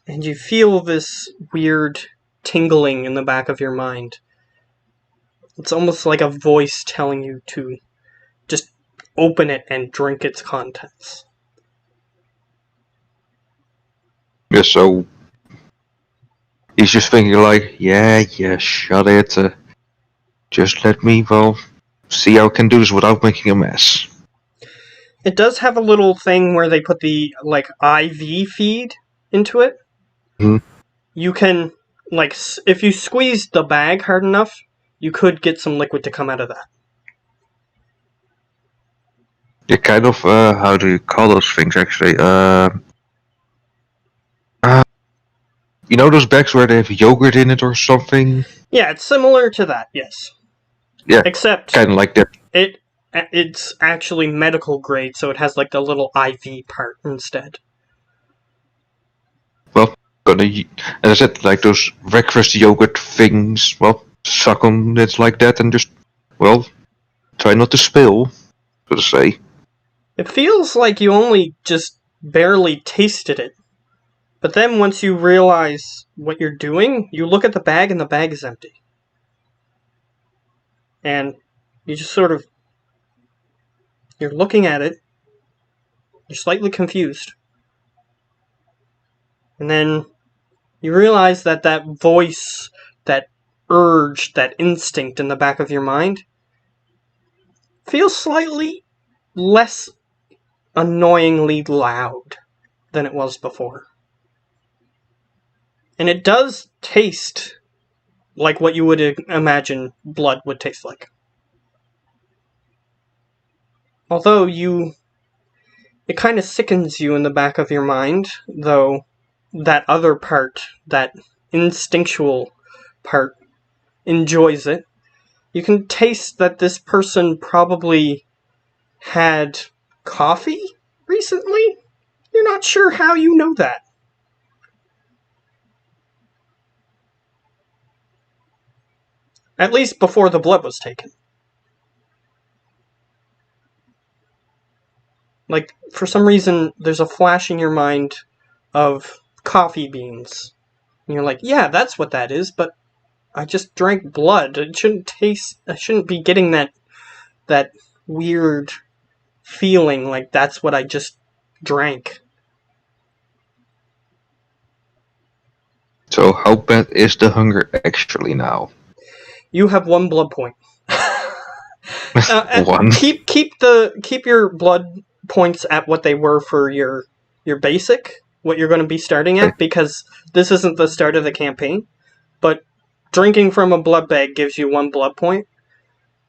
you feel this weird tingling in the back of your mind. It's almost like a voice telling you to just open it and drink its contents. Yeah, so he's just thinking like, yeah, shut it. Just let me, see how I can do this without making a mess. It does have a little thing where they put the, like, IV feed into it. Mm-hmm. You can, like, if you squeeze the bag hard enough, you could get some liquid to come out of that. Yeah, kind of, how do you call those things actually? You know those bags where they have yogurt in it or something? Yeah, it's similar to that, yes. Yeah, Except kind of like that. it's actually medical grade, so it has like the little IV part instead. Well, as I said, like those breakfast yogurt things. Well, suck on it like that and just, try not to spill, so to say. It feels like you only just barely tasted it. But then once you realize what you're doing, you look at the bag and the bag is empty. And you just sort of, you're looking at it, you're slightly confused. And then you realize that that voice, that urge, that instinct in the back of your mind feels slightly less annoyingly loud than it was before. And it does taste like what you would imagine blood would taste like. Although it kind of sickens you in the back of your mind, though that other part, that instinctual part, enjoys it. You can taste that this person probably had coffee recently. You're not sure how you know that. At least before the blood was taken. Like, for some reason, there's a flash in your mind of coffee beans. And you're like, yeah, that's what that is, but I just drank blood. It shouldn't taste... I shouldn't be getting that weird feeling like that's what I just drank. So how bad is the hunger actually now? You have 1 blood point. 1. Keep your blood points at what they were for your basic, what you're going to be starting at, because this isn't the start of the campaign. But drinking from a blood bag gives you 1 blood point.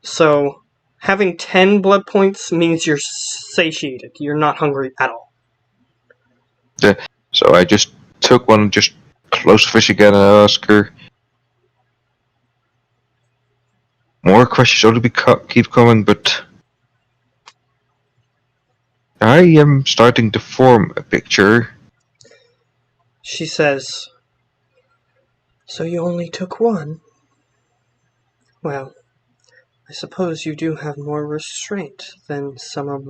So having 10 blood points means you're satiated. You're not hungry at all. Yeah. So I just took one, just close the fish again, and I asked her. More questions ought to keep coming, but I am starting to form a picture. She says, "So you only took 1? Well, I suppose you do have more restraint than some of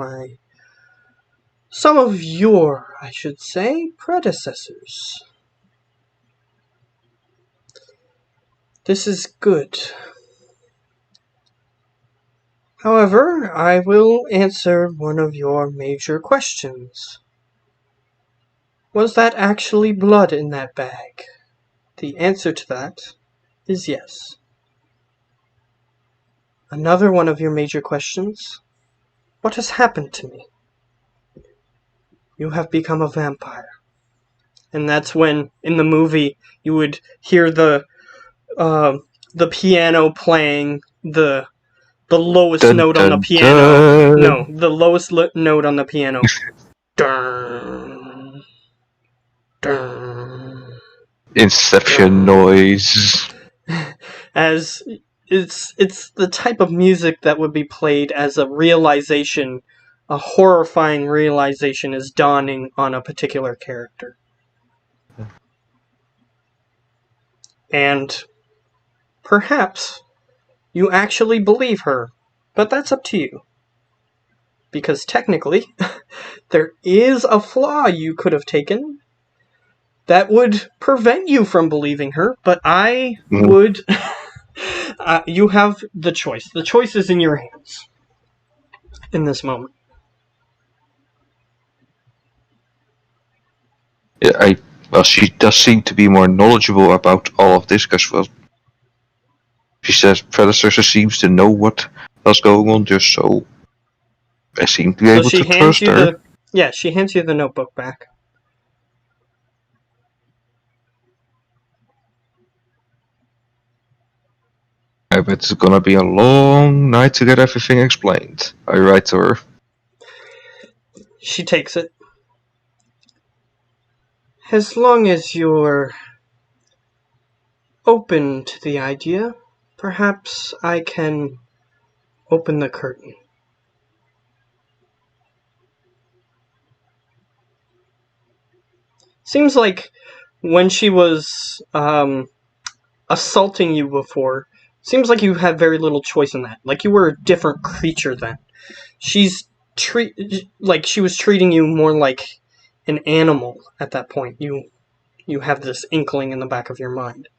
your, I should say, predecessors. This is good. However, I will answer one of your major questions. Was that actually blood in that bag? The answer to that is yes. Another one of your major questions. What has happened to me? You have become a vampire." And that's when, in the movie, you would hear the piano playing the lowest Dun, note on the dun, piano. dun. No, the lowest note on the piano. Dun, dun, Inception dun. noise. As it's the type of music that would be played as a realization, a horrifying realization is dawning on a particular character. And perhaps you actually believe her, but that's up to you. Because technically, there is a flaw you could have taken that would prevent you from believing her, but I would... you have the choice. The choice is in your hands in this moment. Yeah, well, she does seem to be more knowledgeable about all of this, because, well, she says predecessor seems to know what was going on, just so I seem to be able to trust her. She hands you the notebook back. I bet it's gonna be a long night to get everything explained. I write to her. She takes it. As long as you're open to the idea, perhaps I can open the curtain. Seems like when she was assaulting you before, seems like you had very little choice in that. Like you were a different creature then. She was treating you more like an animal at that point. You have this inkling in the back of your mind.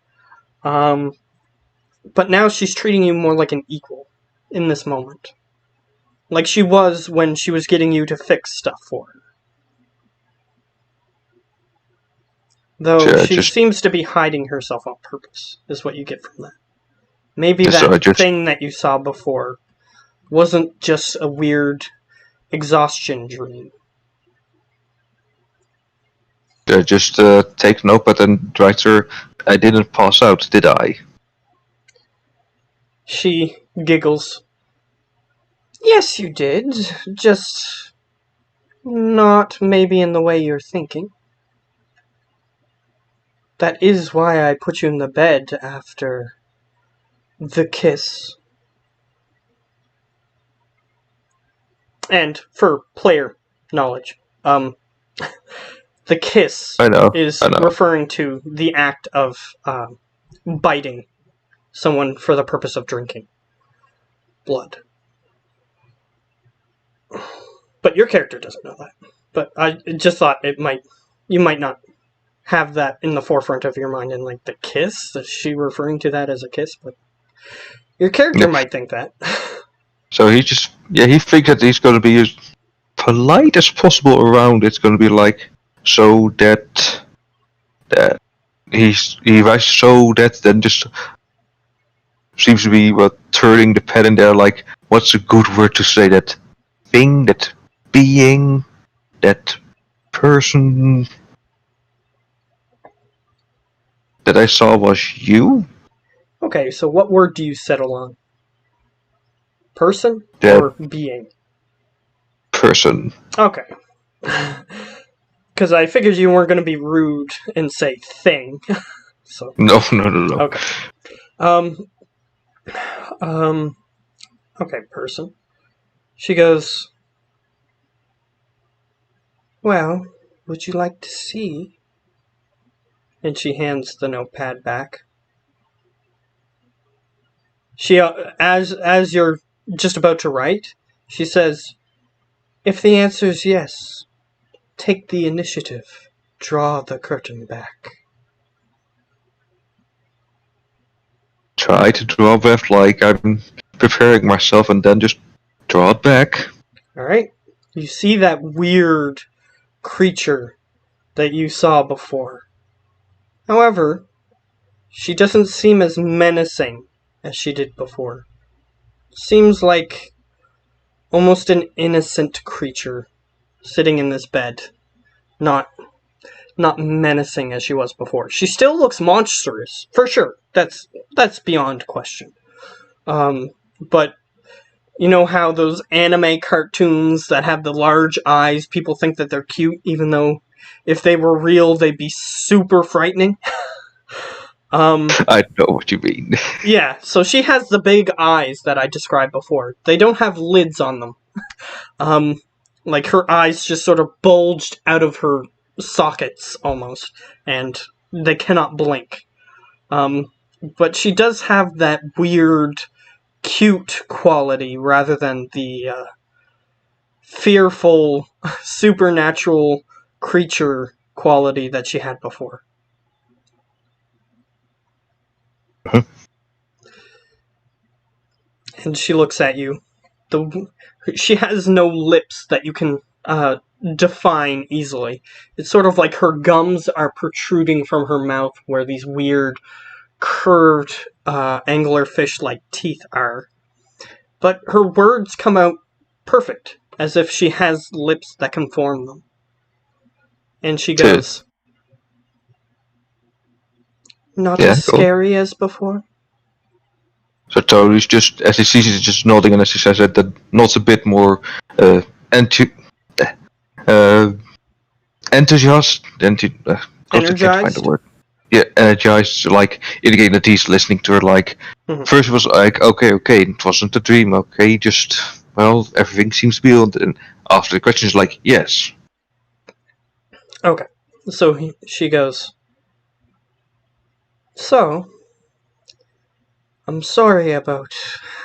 But now she's treating you more like an equal in this moment. Like she was when she was getting you to fix stuff for her. Though she seems to be hiding herself on purpose, is what you get from that. Maybe that thing that you saw before wasn't just a weird exhaustion dream. Just take notepad and write to her, I didn't pass out, did I? She giggles. Yes, you did. Just not maybe in the way you're thinking. That is why I put you in the bed after the kiss. And for player knowledge, the kiss is referring to the act of biting someone for the purpose of drinking blood. But your character doesn't know that. But I just thought you might not have that in the forefront of your mind in like the kiss. Is she referring to that as a kiss? But your character might think that. So he thinks that he's going to be as polite as possible around. It's going to be like so that he was so that then just seems to be turning the pen in there. Like, what's a good word to say? That thing, that being, that person that I saw was you. Okay, so what word do you settle on? Person That or being? person. Okay. Because I figured you weren't going to be rude and say thing. So No. okay. Um. Okay, person. She goes, well, would you like to see? And she hands the notepad back. She, as you're just about to write, she says, if the answer is yes, take the initiative. Draw the curtain back. Try to draw back like I'm preparing myself, and then just draw it back. Alright? You see that weird creature that you saw before. However, she doesn't seem as menacing as she did before. Seems like almost an innocent creature sitting in this bed. Not menacing as she was before. She still looks monstrous, for sure. That's beyond question. But you know how those anime cartoons that have the large eyes, people think that they're cute, even though if they were real, they'd be super frightening? I know what you mean. Yeah, so she has the big eyes that I described before. They don't have lids on them. Like her eyes just sort of bulged out of her sockets almost, and they cannot blink. But she does have that weird, cute quality rather than the fearful, supernatural creature quality that she had before. And she looks at you. She has no lips that you can define easily. It's sort of like her gums are protruding from her mouth where these weird, curved, anglerfish-like teeth are. But her words come out perfect, as if she has lips that can form them. And she goes, not Yeah, as scary as before? So Tony's just, as he sees it, just nodding, and as he says it, that nods a bit more enthusiast. Energized? Can't find the word. Yeah, energized, like indicating that he's listening to her. Like first it was like, okay, it wasn't a dream. Okay, just everything seems to be. And after the question is like, yes. Okay, so she goes, so, I'm sorry about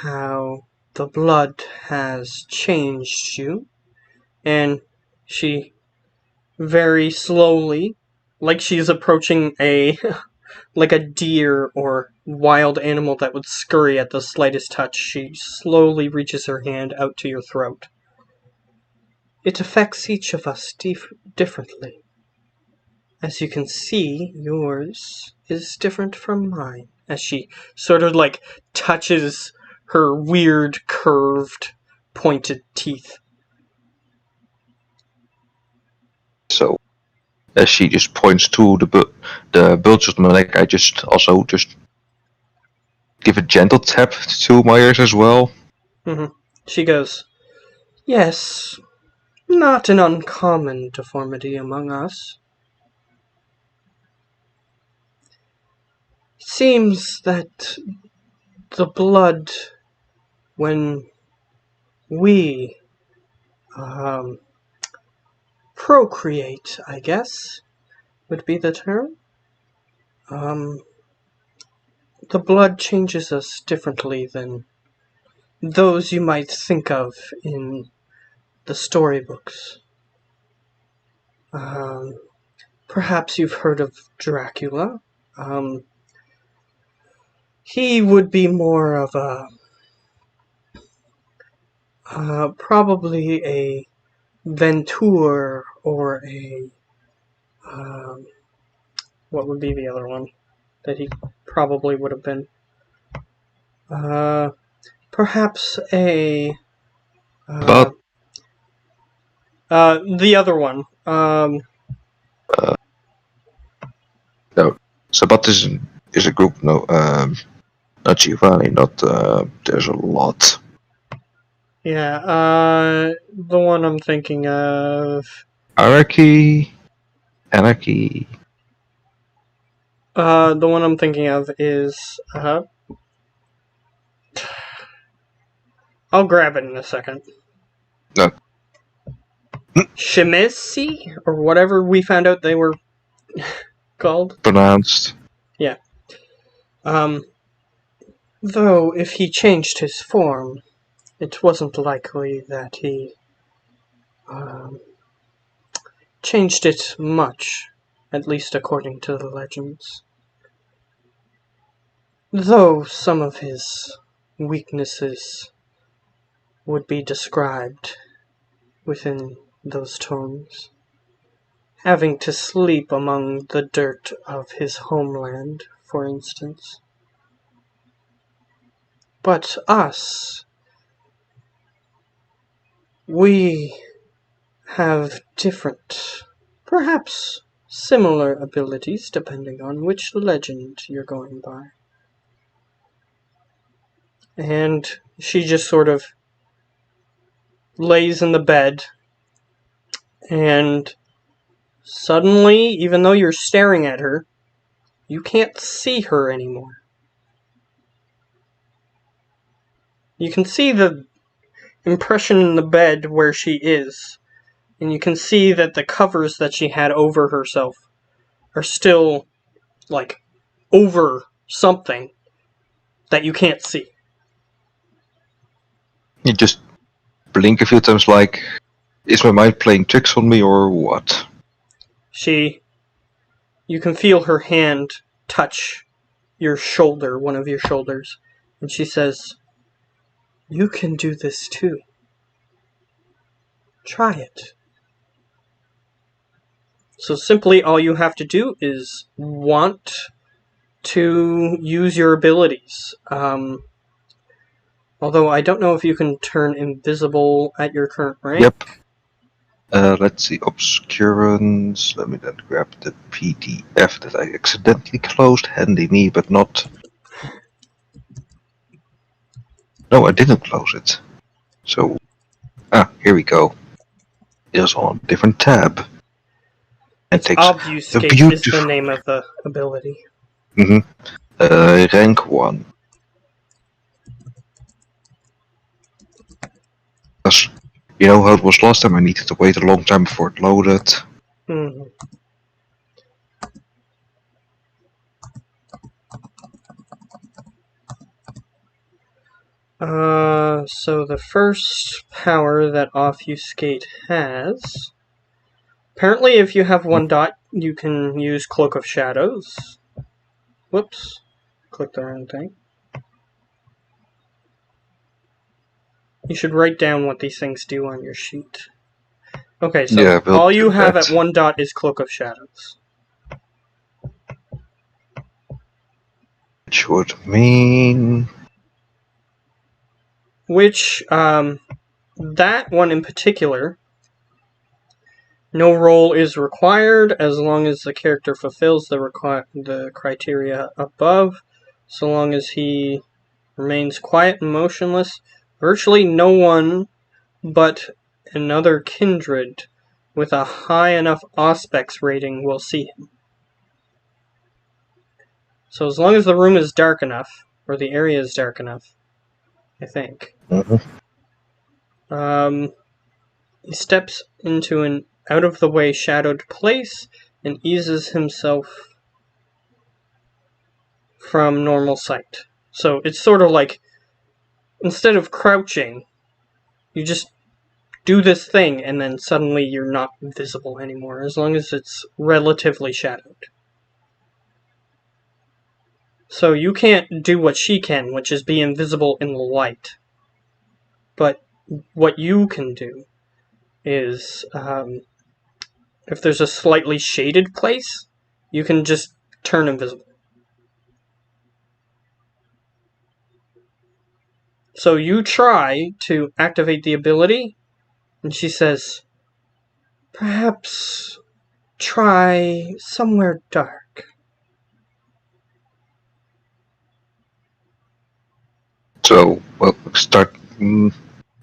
how the blood has changed you. And she very slowly, like she's approaching like a deer or wild animal that would scurry at the slightest touch, she slowly reaches her hand out to your throat. It affects each of us differently. As you can see, yours is different from mine. As she sort of like touches her weird, curved, pointed teeth. So as she just points to the bulge of my neck, I just give a gentle tap to my ears as well. She goes, yes, not an uncommon deformity among us. It seems that the blood, when we procreate, I guess, would be the term. the blood changes us differently than those you might think of in the storybooks. Perhaps you've heard of Dracula. He would be more of a probably a Ventur or a what would be the other one that he probably would have been? Perhaps a But the other one. no, Sabat is a group. No, not Giovanni. Not there's a lot. Yeah, the one I'm thinking of. Anarchy. The one I'm thinking of is. I'll grab it in a second. No. Shimesi? Or whatever we found out they were called. Pronounced. Yeah. Though, if he changed his form, it wasn't likely that he changed it much, at least according to the legends. Though some of his weaknesses would be described within those tomes. Having to sleep among the dirt of his homeland, for instance. But us, we have different, perhaps similar abilities depending on which legend you're going by. And she just sort of lays in the bed, and suddenly, even though you're staring at her, you can't see her anymore. You can see the impression in the bed where she is, and you can see that the covers that she had over herself are still, like, over something that you can't see. You just blink a few times like, is my mind playing tricks on me or what? You can feel her hand touch your shoulder, one of your shoulders, and she says, "You can do this too. Try it." So simply all you have to do is want to use your abilities. Although I don't know if you can turn invisible at your current rank. Yep. Let's see, obscurance. Let me then grab the PDF that I accidentally closed. Handy me, but not. No, I didn't close it. So, here we go. It's on a different tab. And takes Obfuscate the is the name of the ability. Rank 1. Because you know how it was last time, I needed to wait a long time before it loaded. Mm-hmm. So the first power that Obfuscate has... Apparently if you have 1 dot, you can use Cloak of Shadows. Whoops. Clicked the wrong thing. You should write down what these things do on your sheet. Okay, so Yeah, all you have that. at 1 dot is Cloak of Shadows. Which would mean... Which, that one in particular, no roll is required as long as the character fulfills the criteria above. So long as he remains quiet and motionless, virtually no one but another kindred with a high enough Auspex rating will see him. So as long as the room is dark enough, or the area is dark enough, I think. He steps into an out-of-the-way shadowed place and eases himself from normal sight. So it's sort of like, instead of crouching, you just do this thing and then suddenly you're not visible anymore, as long as it's relatively shadowed. So you can't do what she can, which is be invisible in the light. But what you can do is, if there's a slightly shaded place, you can just turn invisible. So you try to activate the ability, and she says, perhaps try somewhere dark. So, well, start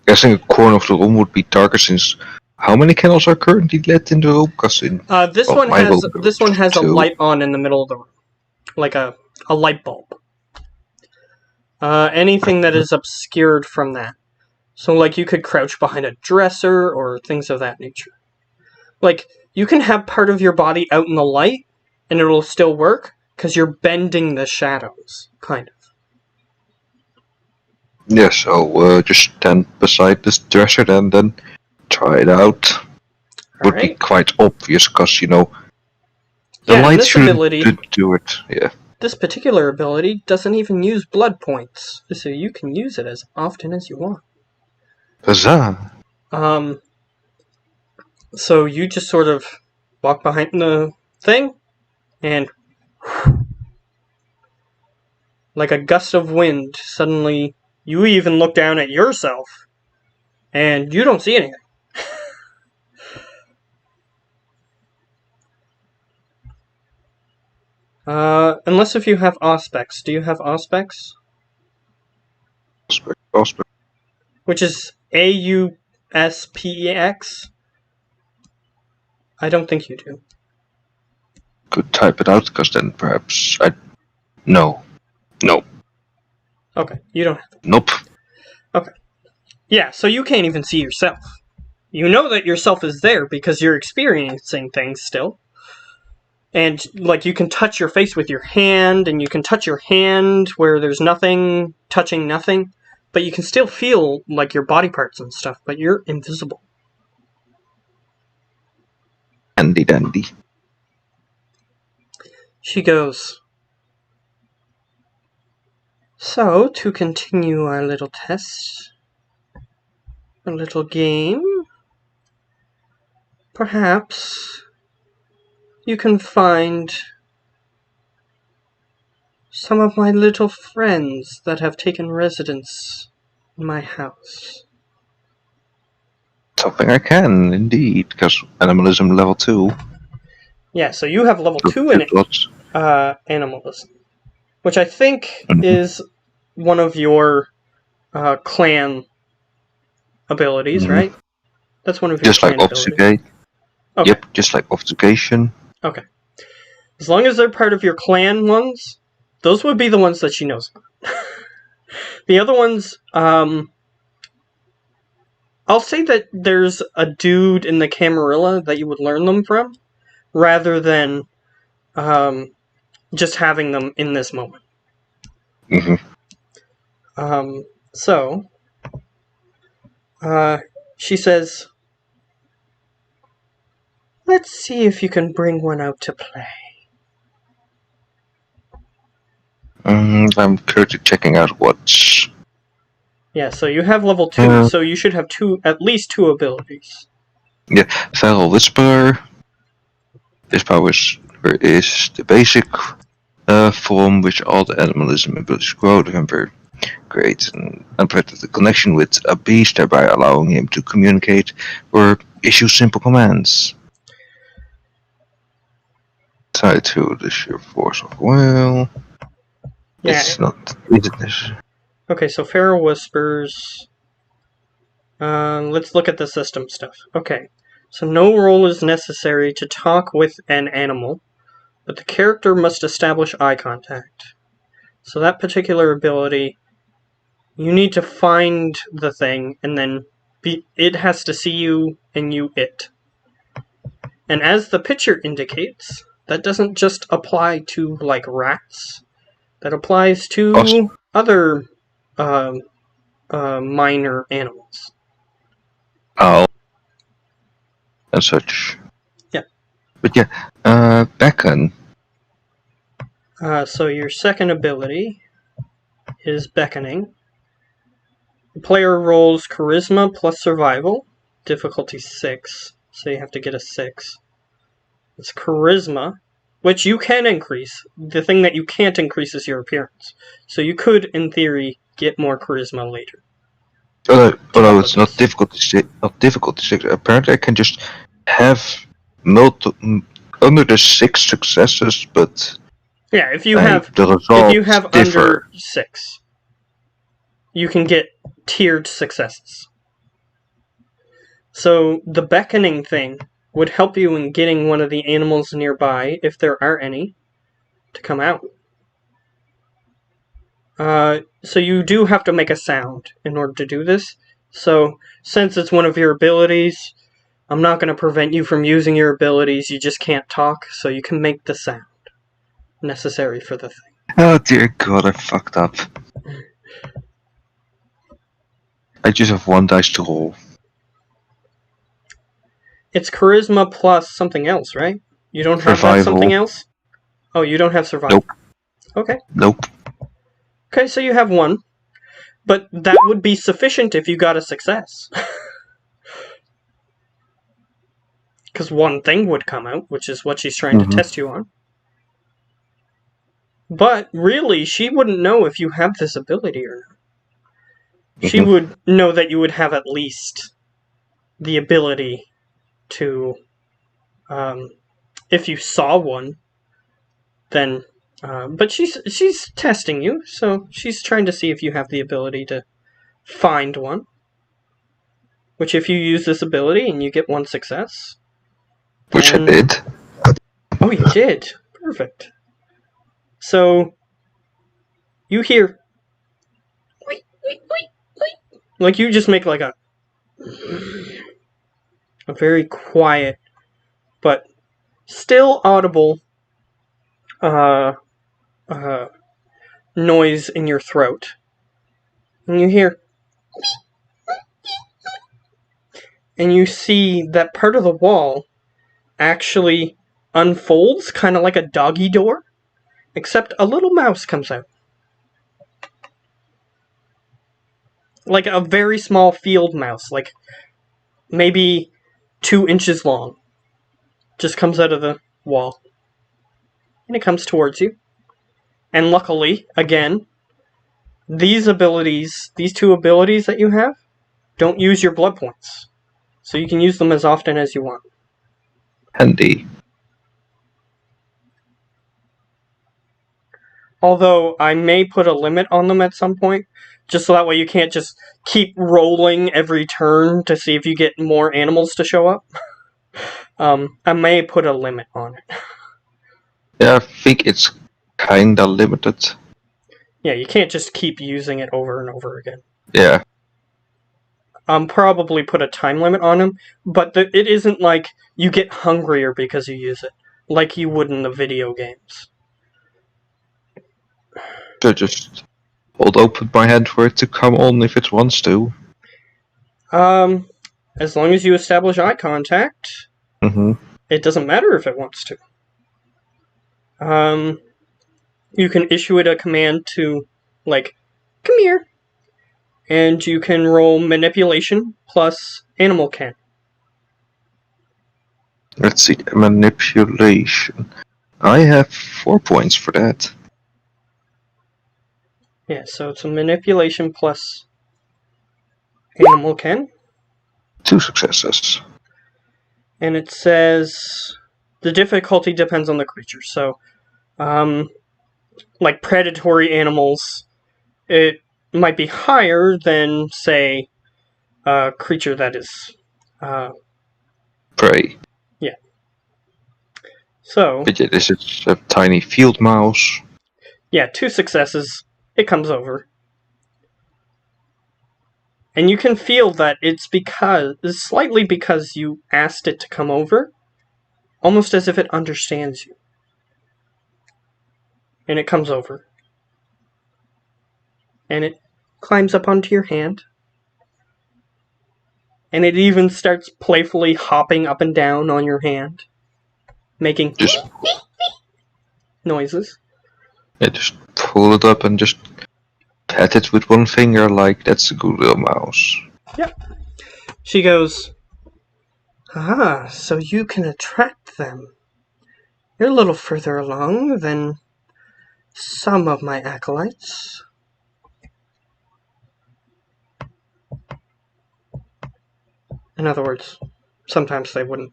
guessing a corner of the room would be darker since how many candles are currently lit in the room? Because This one has a light on in the middle of the room, like a light bulb. Anything that is obscured from that. So, like, you could crouch behind a dresser or things of that nature. Like, you can have part of your body out in the light, and it'll still work, because you're bending the shadows, kind of. Yeah, so just stand beside this dresser and then try it out. Would be quite obvious, because, you know, the light shouldn't do it, yeah. This particular ability doesn't even use blood points, so you can use it as often as you want. Huzzah! So you just sort of walk behind the thing, and like a gust of wind, suddenly you even look down at yourself, and you don't see anything. Unless if you have Auspex. Do you have Auspex? Auspex. Which is AUSPEX? I don't think you do. Could type it out, because then perhaps No. Okay, you don't have it. Nope. Okay. Yeah, so you can't even see yourself. You know that yourself is there because you're experiencing things still. And, like, you can touch your face with your hand, and you can touch your hand where there's nothing touching nothing, but you can still feel, like, your body parts and stuff, but you're invisible. Handy dandy. She goes, so, to continue our little test, a little game, perhaps you can find some of my little friends that have taken residence in my house. Something I can, indeed, because animalism level 2. Yeah, so you have level 2 in animalism, which I think is one of your clan abilities, right? That's one of your clan abilities. Okay. Yep, just like obfuscation. Okay. As long as they're part of your clan ones, those would be the ones that she knows about. The other ones, I'll say that there's a dude in the Camarilla that you would learn them from, rather than just having them in this moment. So, she says, let's see if you can bring one out to play. I'm currently checking out what's... Yeah, so you have level 2, so you should have at least 2 abilities. Yeah, Feral Whisperer. This power is the basic form which all the animalism abilities grow. The vampire creates an unprotected connection with a beast, thereby allowing him to communicate or issue simple commands. Tied to the sheer force of will. Yeah. It's not weakness. Okay, so Feral Whispers. Let's look at the system stuff. Okay, so no roll is necessary to talk with an animal, but the character must establish eye contact. So that particular ability, you need to find the thing, and then it has to see you, and you it. And as the picture indicates, that doesn't just apply to, like, rats. That applies to Awesome. other minor animals. Owl and such. Yeah. But yeah, beckon. So your second ability is beckoning. The player rolls charisma plus survival, difficulty 6, so you have to get a 6. It's charisma, which you can increase. The thing that you can't increase is your appearance. So you could, in theory, get more charisma later. Although it's not difficult to 6. Apparently, I can just have under the 6 successes, but yeah, if you have differ. under 6, you can get tiered successes. So the beckoning thing would help you in getting one of the animals nearby, if there are any, to come out. So you do have to make a sound in order to do this. So since it's one of your abilities, I'm not going to prevent you from using your abilities. You just can't talk, so you can make the sound necessary for the thing. Oh dear God, I fucked up. I just have 1 dice to roll. It's charisma plus something else, right? You don't have that something else? Oh, you don't have survival? Nope. Okay. Nope. Okay, so you have 1. But that would be sufficient if you got a success. Because 1 thing would come out, which is what she's trying to test you on. But really, she wouldn't know if you have this ability or not. She would know that you would have at least the ability to, if you saw one, then, but she's testing you, so she's trying to see if you have the ability to find one. Which if you use this ability and you get 1 success... Which I did. Oh, you did? Perfect. So, you hear... Like, you just make like a very quiet, but still audible noise in your throat. And you hear... And you see that part of the wall actually unfolds, kind of like a doggy door, except a little mouse comes out. Like a very small field mouse, like maybe 2 inches long. Just comes out of the wall. And it comes towards you. And luckily, again, these 2 abilities that you have, don't use your blood points. So you can use them as often as you want. Handy. Although I may put a limit on them at some point, just so that way you can't just keep rolling every turn to see if you get more animals to show up. I may put a limit on it. Yeah, I think it's kinda limited. Yeah, you can't just keep using it over and over again. Yeah. Probably put a time limit on them, but it isn't like you get hungrier because you use it, like you would in the video games. So just hold open my hand for it to come on if it wants to. As long as you establish eye contact, it doesn't matter if it wants to. You can issue it a command to, like, come here. And you can roll manipulation plus animal ken. Let's see, manipulation. I have 4 points for that. Yeah, so it's a manipulation plus animal ken. 2 successes. And it says the difficulty depends on the creature. So, like predatory animals, it might be higher than, say, a creature that is Prey. Yeah. So... But yeah, this is a tiny field mouse. Yeah, 2 successes. It comes over. And you can feel that it's slightly because you asked it to come over, almost as if it understands you. And it comes over. and it climbs up onto your hand. And it even starts playfully hopping up and down on your hand, making Just noises. just pull it up and just pat it with one finger like that's a good little mouse. Yep. She goes, "Ah, so you can attract them. You're a little further along than some of my acolytes." In other words, sometimes they wouldn't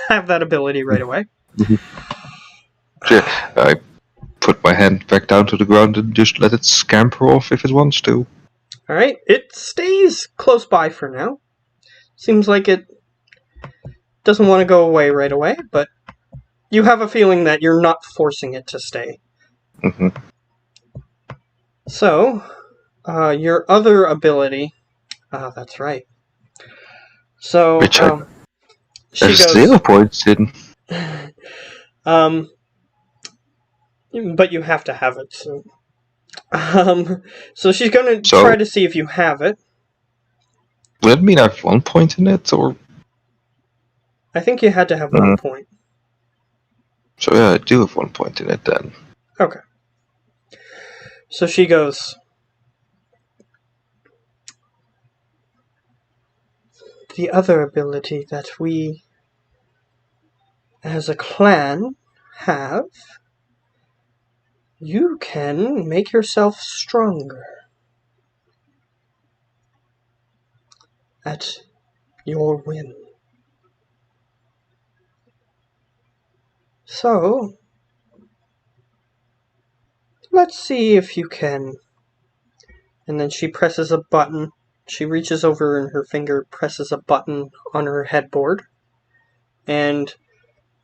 have that ability right away. So yeah, I put my hand back down to the ground and just let it scamper off if it wants to. Alright, it stays close by for now. Seems like it doesn't want to go away right away, but you have a feeling that you're not forcing it to stay. Mm-hmm. So, your other ability... that's right. So, Which she there's goes... 0 points in. But you have to have it, so... so she's gonna So- try to see if you have it. Would that mean I have 1 point in it, or? I think you had to have 1 point. So yeah, I do have 1 point in it then. Okay. So she goes, "The other ability that we, as a clan, have, you can make yourself stronger at your whim. So, let's see if you can." And then she presses a button. She reaches over and her finger presses a button on her headboard. And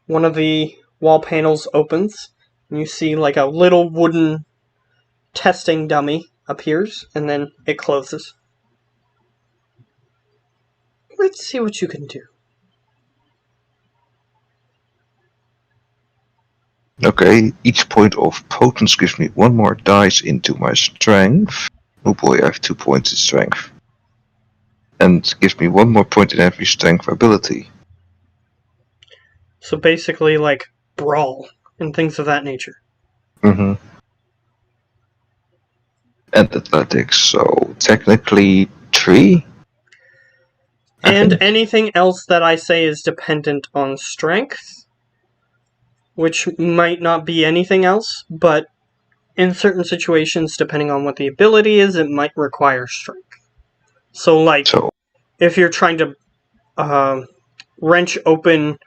one of the wall panels opens. And you see like a little wooden testing dummy appears. And then it closes. Let's see what you can do. Okay, each point of potence gives me 1 more dice into my strength. Oh boy, I have 2 points in strength. And gives me 1 more point in every strength ability. So basically like brawl and things of that nature. Mm-hmm. And athletics, so technically 3? And anything else that I say is dependent on strength, which might not be anything else, but in certain situations, depending on what the ability is, it might require strength. So, like, if you're trying to wrench open,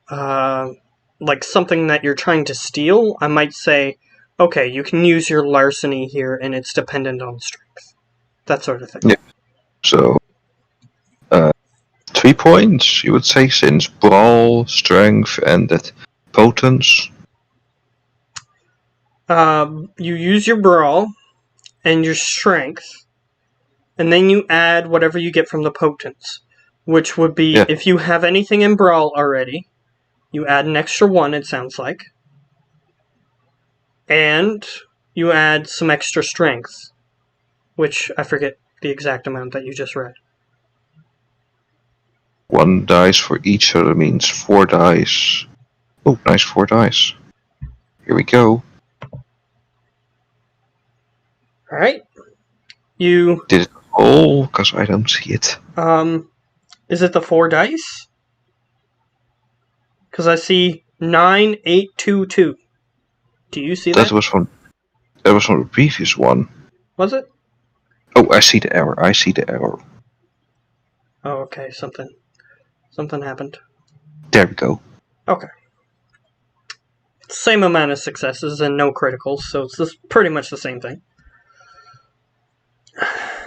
like, something that you're trying to steal, I might say, okay, you can use your larceny here, and it's dependent on strength. That sort of thing. Yeah. So, 3 points, you would say, since brawl, strength, and that potence. You use your brawl and your strength, and then you add whatever you get from the potence, which would be, if you have anything in brawl already, you add an extra 1, it sounds like, and you add some extra strength, which I forget the exact amount that you just read. 1 dice for each, so that means 4 dice. Oh, nice, 4 dice. Here we go. Alright. You... Did it all? Because I don't see it. Is it the 4 dice? Because I see 9, 8, 2, 2. Do you see that? That was from the previous one. Was it? Oh, I see the error. Oh, okay, something happened. There we go. Okay. Same amount of successes and no criticals, so it's pretty much the same thing.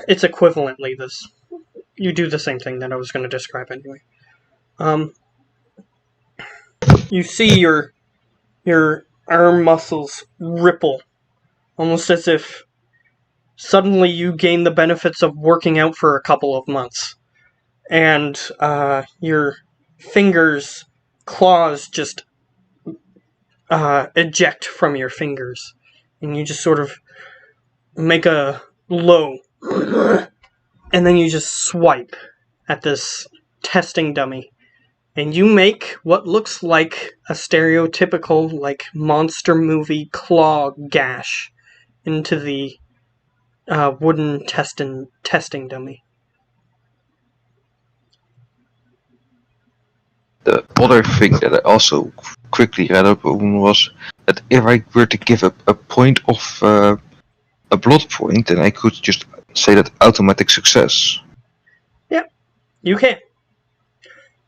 It's equivalently this. You do the same thing that I was going to describe anyway. You see your arm muscles ripple, almost as if suddenly you gain the benefits of working out for a couple of months. And your fingers, claws just eject from your fingers. And you just sort of make a low. And then you just swipe at this testing dummy. And you make what looks like a stereotypical, like, monster movie claw gash into the wooden testing dummy. The other thing that I also quickly read up on was that if I were to give a point of a blood point, then I could just say that automatic success. You can.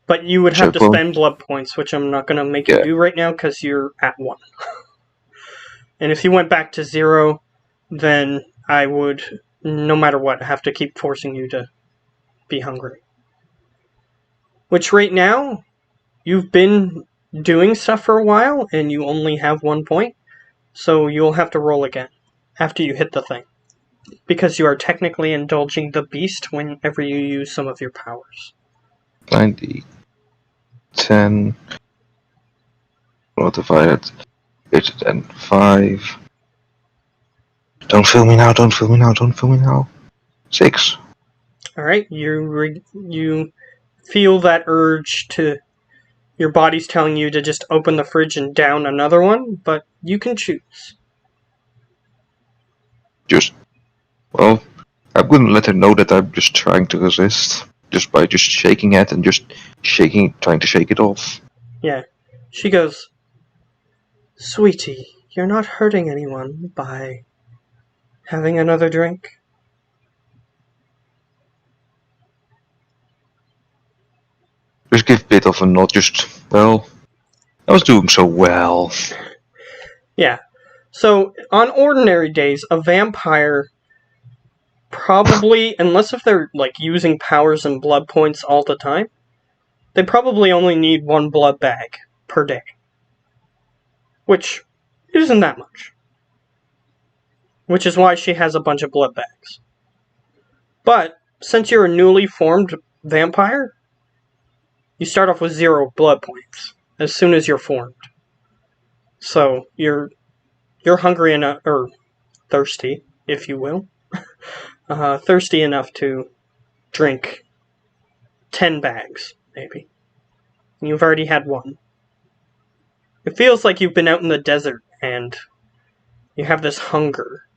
But you would So have to spend blood points, which I'm not going to make you do right now because you're at 1. And if you went back to 0, then I would, no matter what, have to keep forcing you to be hungry. Which right now, you've been doing stuff for a while, and you only have 1 point, so you'll have to roll again after you hit the thing. Because you are technically indulging the beast whenever you use some of your powers. 90, 10, divided, greater than 5. Don't film me now, don't film me now, don't film me now. 6. Alright, you feel that urge to... Your body's telling you to just open the fridge and down another one, but you can choose. Well, I'm gonna let her know that I'm just trying to resist. Just by just shaking it and just trying to shake it off. Yeah. She goes, "Sweetie, you're not hurting anyone by having another drink." Just give a bit of a nod, well, I was doing so well. Yeah. So, on ordinary days, a vampire probably, unless if they're, like, using powers and blood points all the time, they probably only need 1 blood bag per day. Which isn't that much. Which is why she has a bunch of blood bags. But, since you're a newly formed vampire, you start off with 0 blood points as soon as you're formed. So, you're hungry enough, or thirsty, if you will. Thirsty enough to drink 10 bags, maybe. And you've already had 1. It feels like you've been out in the desert and you have this hunger.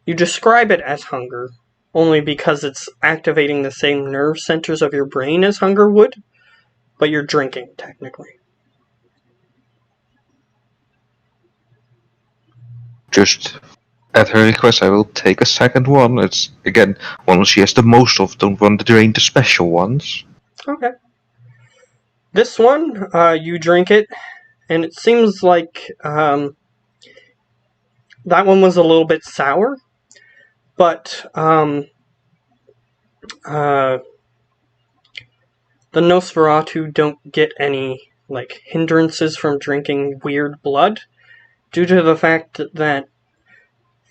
You describe it as hunger only because it's activating the same nerve centers of your brain as hunger would, but you're drinking, technically. Just at her request, I will take a second one. It's, again, one she has the most of. Don't want to drain the special ones. Okay. This one, you drink it, and it seems like that one was a little bit sour, but the Nosferatu don't get any, like, hindrances from drinking weird blood, due to the fact that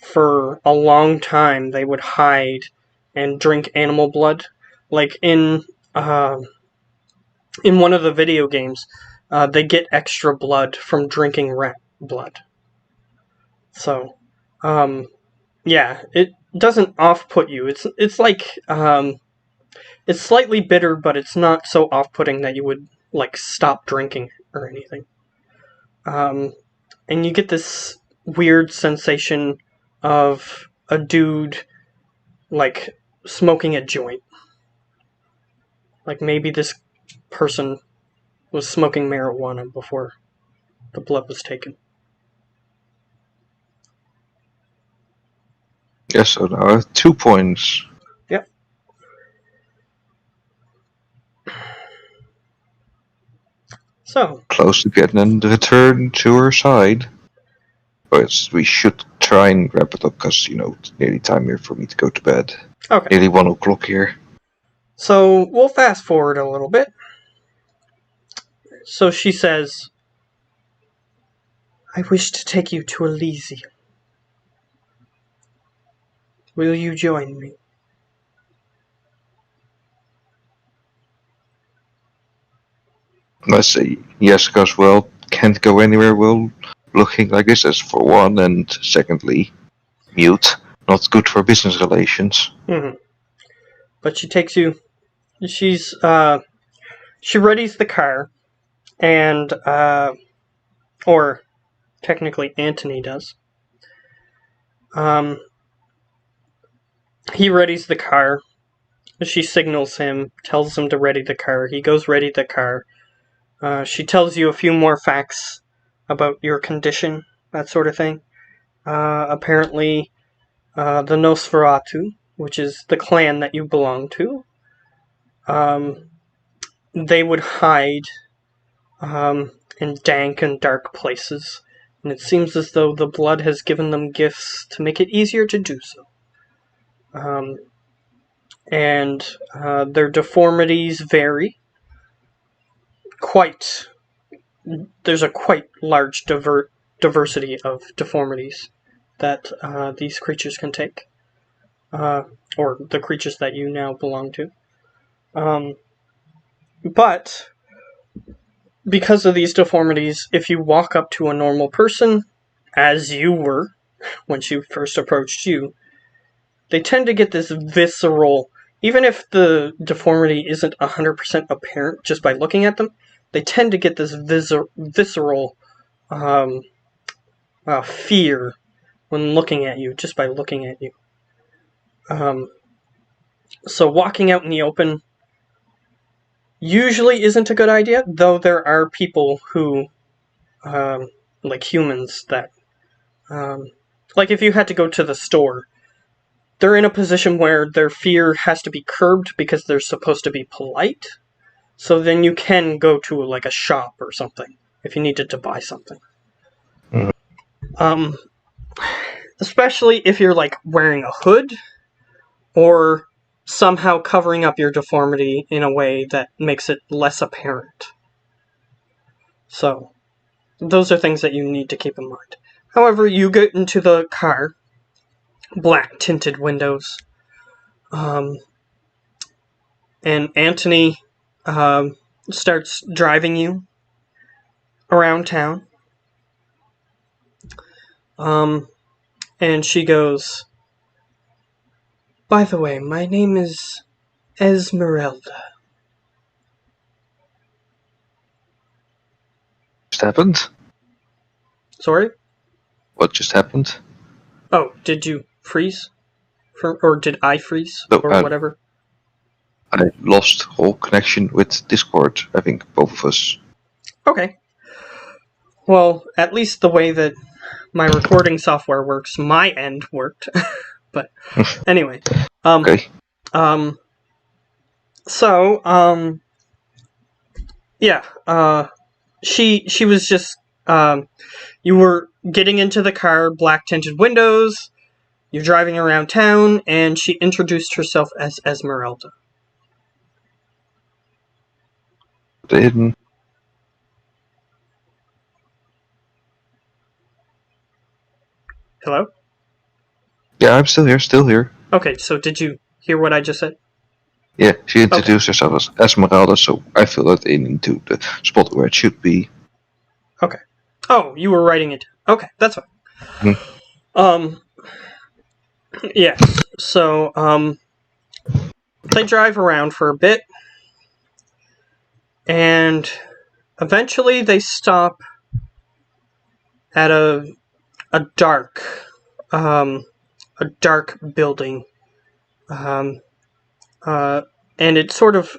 for a long time they would hide and drink animal blood. Like in one of the video games, they get extra blood from drinking rat blood. So, yeah, it doesn't off-put you. It's like it's slightly bitter, but it's not so off-putting that you would, like, stop drinking or anything. And you get this weird sensation of a dude, like, smoking a joint. Like, maybe this person was smoking marijuana before the blood was taken. Yes, so now I have 2 points. Yep. So. Close to getting the return to her side. But we should try and wrap it up because, it's nearly time here for me to go to bed. Okay. Nearly 1 o'clock here. So, we'll fast forward a little bit. So she says, "I wish to take you to Elysium. Will you join me?" I say yes, because, well, can't go anywhere, well, looking like this, as for one, and secondly, mute. Not good for business relations. Mm-hmm. But she takes you. She readies the car, and or technically Antony does. He readies the car. She signals him, tells him to ready the car. He goes ready the car. She tells you a few more facts about your condition, that sort of thing. Apparently, the Nosferatu, which is the clan that you belong to, they would hide in dank and dark places, and it seems as though the blood has given them gifts to make it easier to do so. And their deformities vary quite. There's a quite large diversity of deformities that these creatures can take, or the creatures that you now belong to. But because of these deformities, if you walk up to a normal person, as you were when she first approached you, they tend to get this visceral, even if the deformity isn't 100% apparent just by looking at them, they tend to get this visceral fear when looking at you, just by looking at you. So walking out in the open usually isn't a good idea, though there are people who, like humans, that, like if you had to go to the store, they're in a position where their fear has to be curbed because they're supposed to be polite. So then you can go to like a shop or something if you needed to buy something. Especially if you're like wearing a hood or somehow covering up your deformity in a way that makes it less apparent. So those are things that you need to keep in mind. However, you get into the car, black tinted windows, and Antony starts driving you around town. And she goes, "By the way, my name is Esmeralda." Just happened? Sorry? What just happened? Oh, did you freeze? Or did I freeze? No, Or whatever? I lost all connection with Discord. I think both of us. Okay. Well, at least the way that my recording software works, my end worked. But anyway. Okay. Yeah, she was just, you were getting into the car, black tinted windows, you're driving around town, and she introduced herself as Esmeralda. Then Hello? yeah, I'm still here. Okay, so did you hear what I just said? Yeah, she introduced herself as Esmeralda, so I filled it into the spot where it should be. Okay. Oh, you were writing it. Okay, that's fine. Yeah. So, they drive around for a bit, and eventually they stop at a dark building, and it's sort of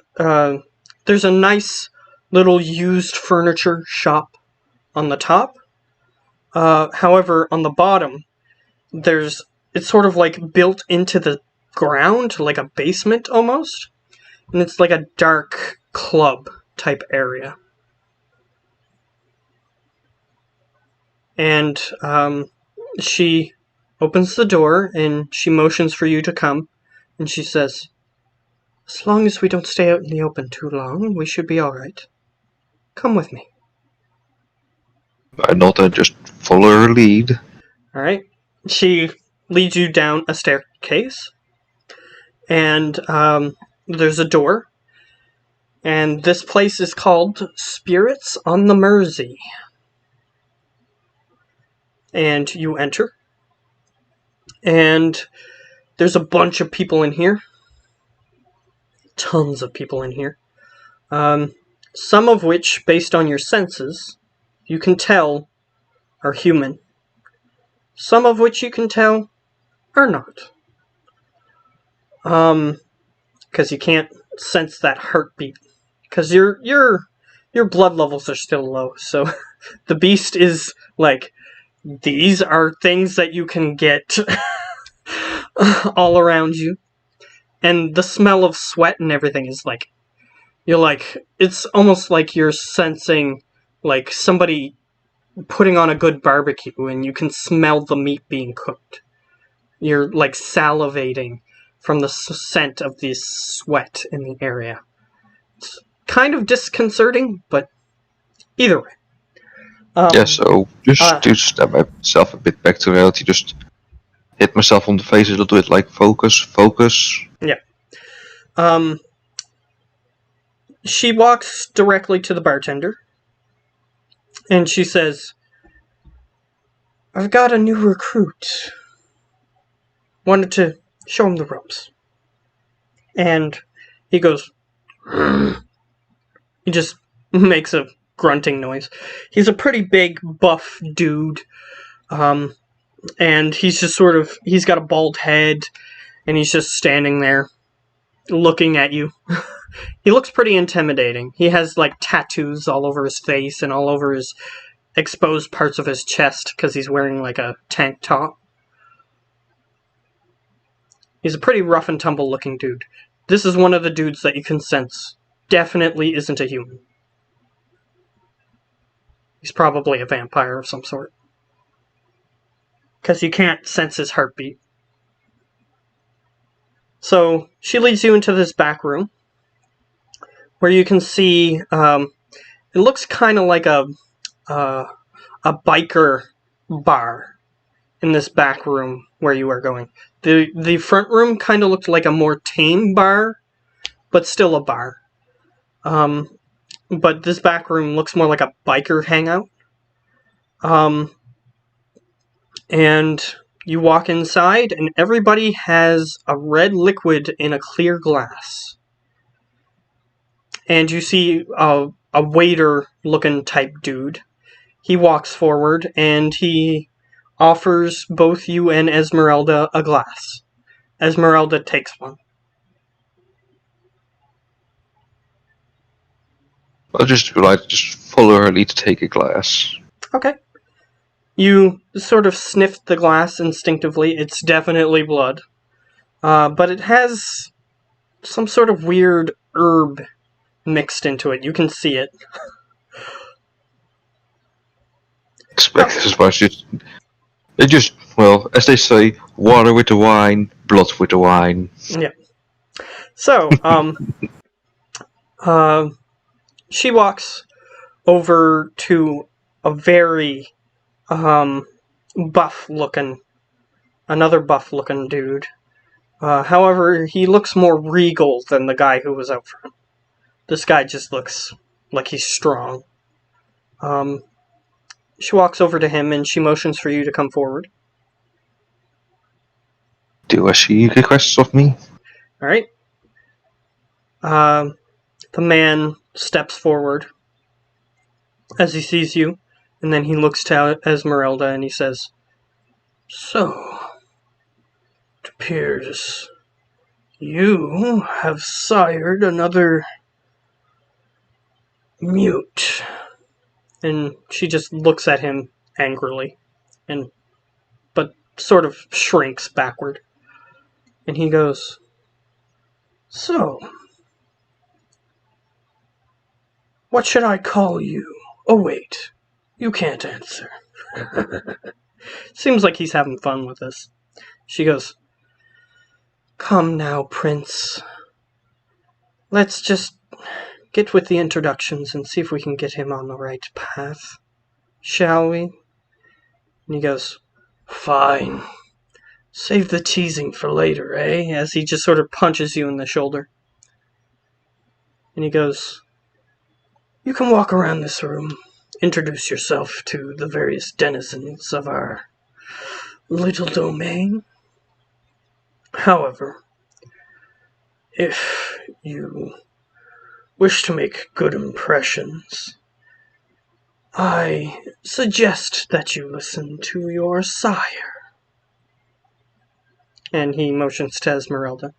there's a nice little used furniture shop on the top. However, on the bottom, it's sort of like built into the ground, like a basement almost, and it's like a dark club type area. And she opens the door and she motions for you to come, and she says, "As long as we don't stay out in the open too long, we should be alright. Come with me." I nod and just follow her lead. Alright. She leads you down a staircase, and there's a door, and this place is called Spirits on the Mersey. And you enter, And there's a bunch of people in here. Tons of people in here. Some of which, based on your senses, you can tell are human. Some of which you can tell are not. Because you can't sense that heartbeat. Because your blood levels are still low. So the beast is like, these are things that you can get all around you. And the smell of sweat and everything is like, you're like, it's almost like you're sensing like somebody putting on a good barbecue and you can smell the meat being cooked. You're like salivating from the scent of this sweat in the area. It's kind of disconcerting, but either way. So just to step myself a bit back to reality, just hit myself on the face a little bit, like focus. Yeah. She walks directly to the bartender, and she says, "I've got a new recruit. Wanted to show him the ropes." And he goes, he just makes a grunting noise. He's a pretty big, buff dude. And he's just sort of, he's got a bald head, and he's just standing there, looking at you. He looks pretty intimidating. He has, like, tattoos all over his face and all over his exposed parts of his chest, because he's wearing, like, a tank top. He's a pretty rough and tumble looking dude. This is one of the dudes that you can sense definitely isn't a human. He's probably a vampire of some sort. Because you can't sense his heartbeat. So, she leads you into this back room, where you can see, it looks kind of like a biker bar in this back room where you are going. The front room kind of looked like a more tame bar, but still a bar. But this back room looks more like a biker hangout. And you walk inside, and everybody has a red liquid in a clear glass. And you see a waiter-looking type dude. He walks forward, and he offers both you and Esmeralda a glass. Esmeralda takes one. I'll just follow her lead to take a glass. Okay. You sort of sniffed the glass instinctively. It's definitely blood. But it has some sort of weird herb mixed into it. You can see it. Expect this as much. It just, well, as they say, water with the wine, blood with the wine. Yeah. So, she walks over to a very another buff looking dude. However, he looks more regal than the guy who was out front. This guy just looks like he's strong. She walks over to him and she motions for you to come forward. Do as she requests of me. Alright. The man steps forward as he sees you, and then he looks to Esmeralda and he says, "So, it appears you have sired another mute." And she just looks at him angrily, but sort of shrinks backward. And he goes, "So, what should I call you? Oh wait, you can't answer." Seems like he's having fun with this. She goes, "Come now, Prince. Let's just get with the introductions and see if we can get him on the right path. Shall we?" And he goes, "Fine. Save the teasing for later, eh?" As he just sort of punches you in the shoulder. And he goes, "You can walk around this room. Introduce yourself to the various denizens of our little domain." However, if you wish to make good impressions, I suggest that you listen to your sire. And he motions to Esmeralda.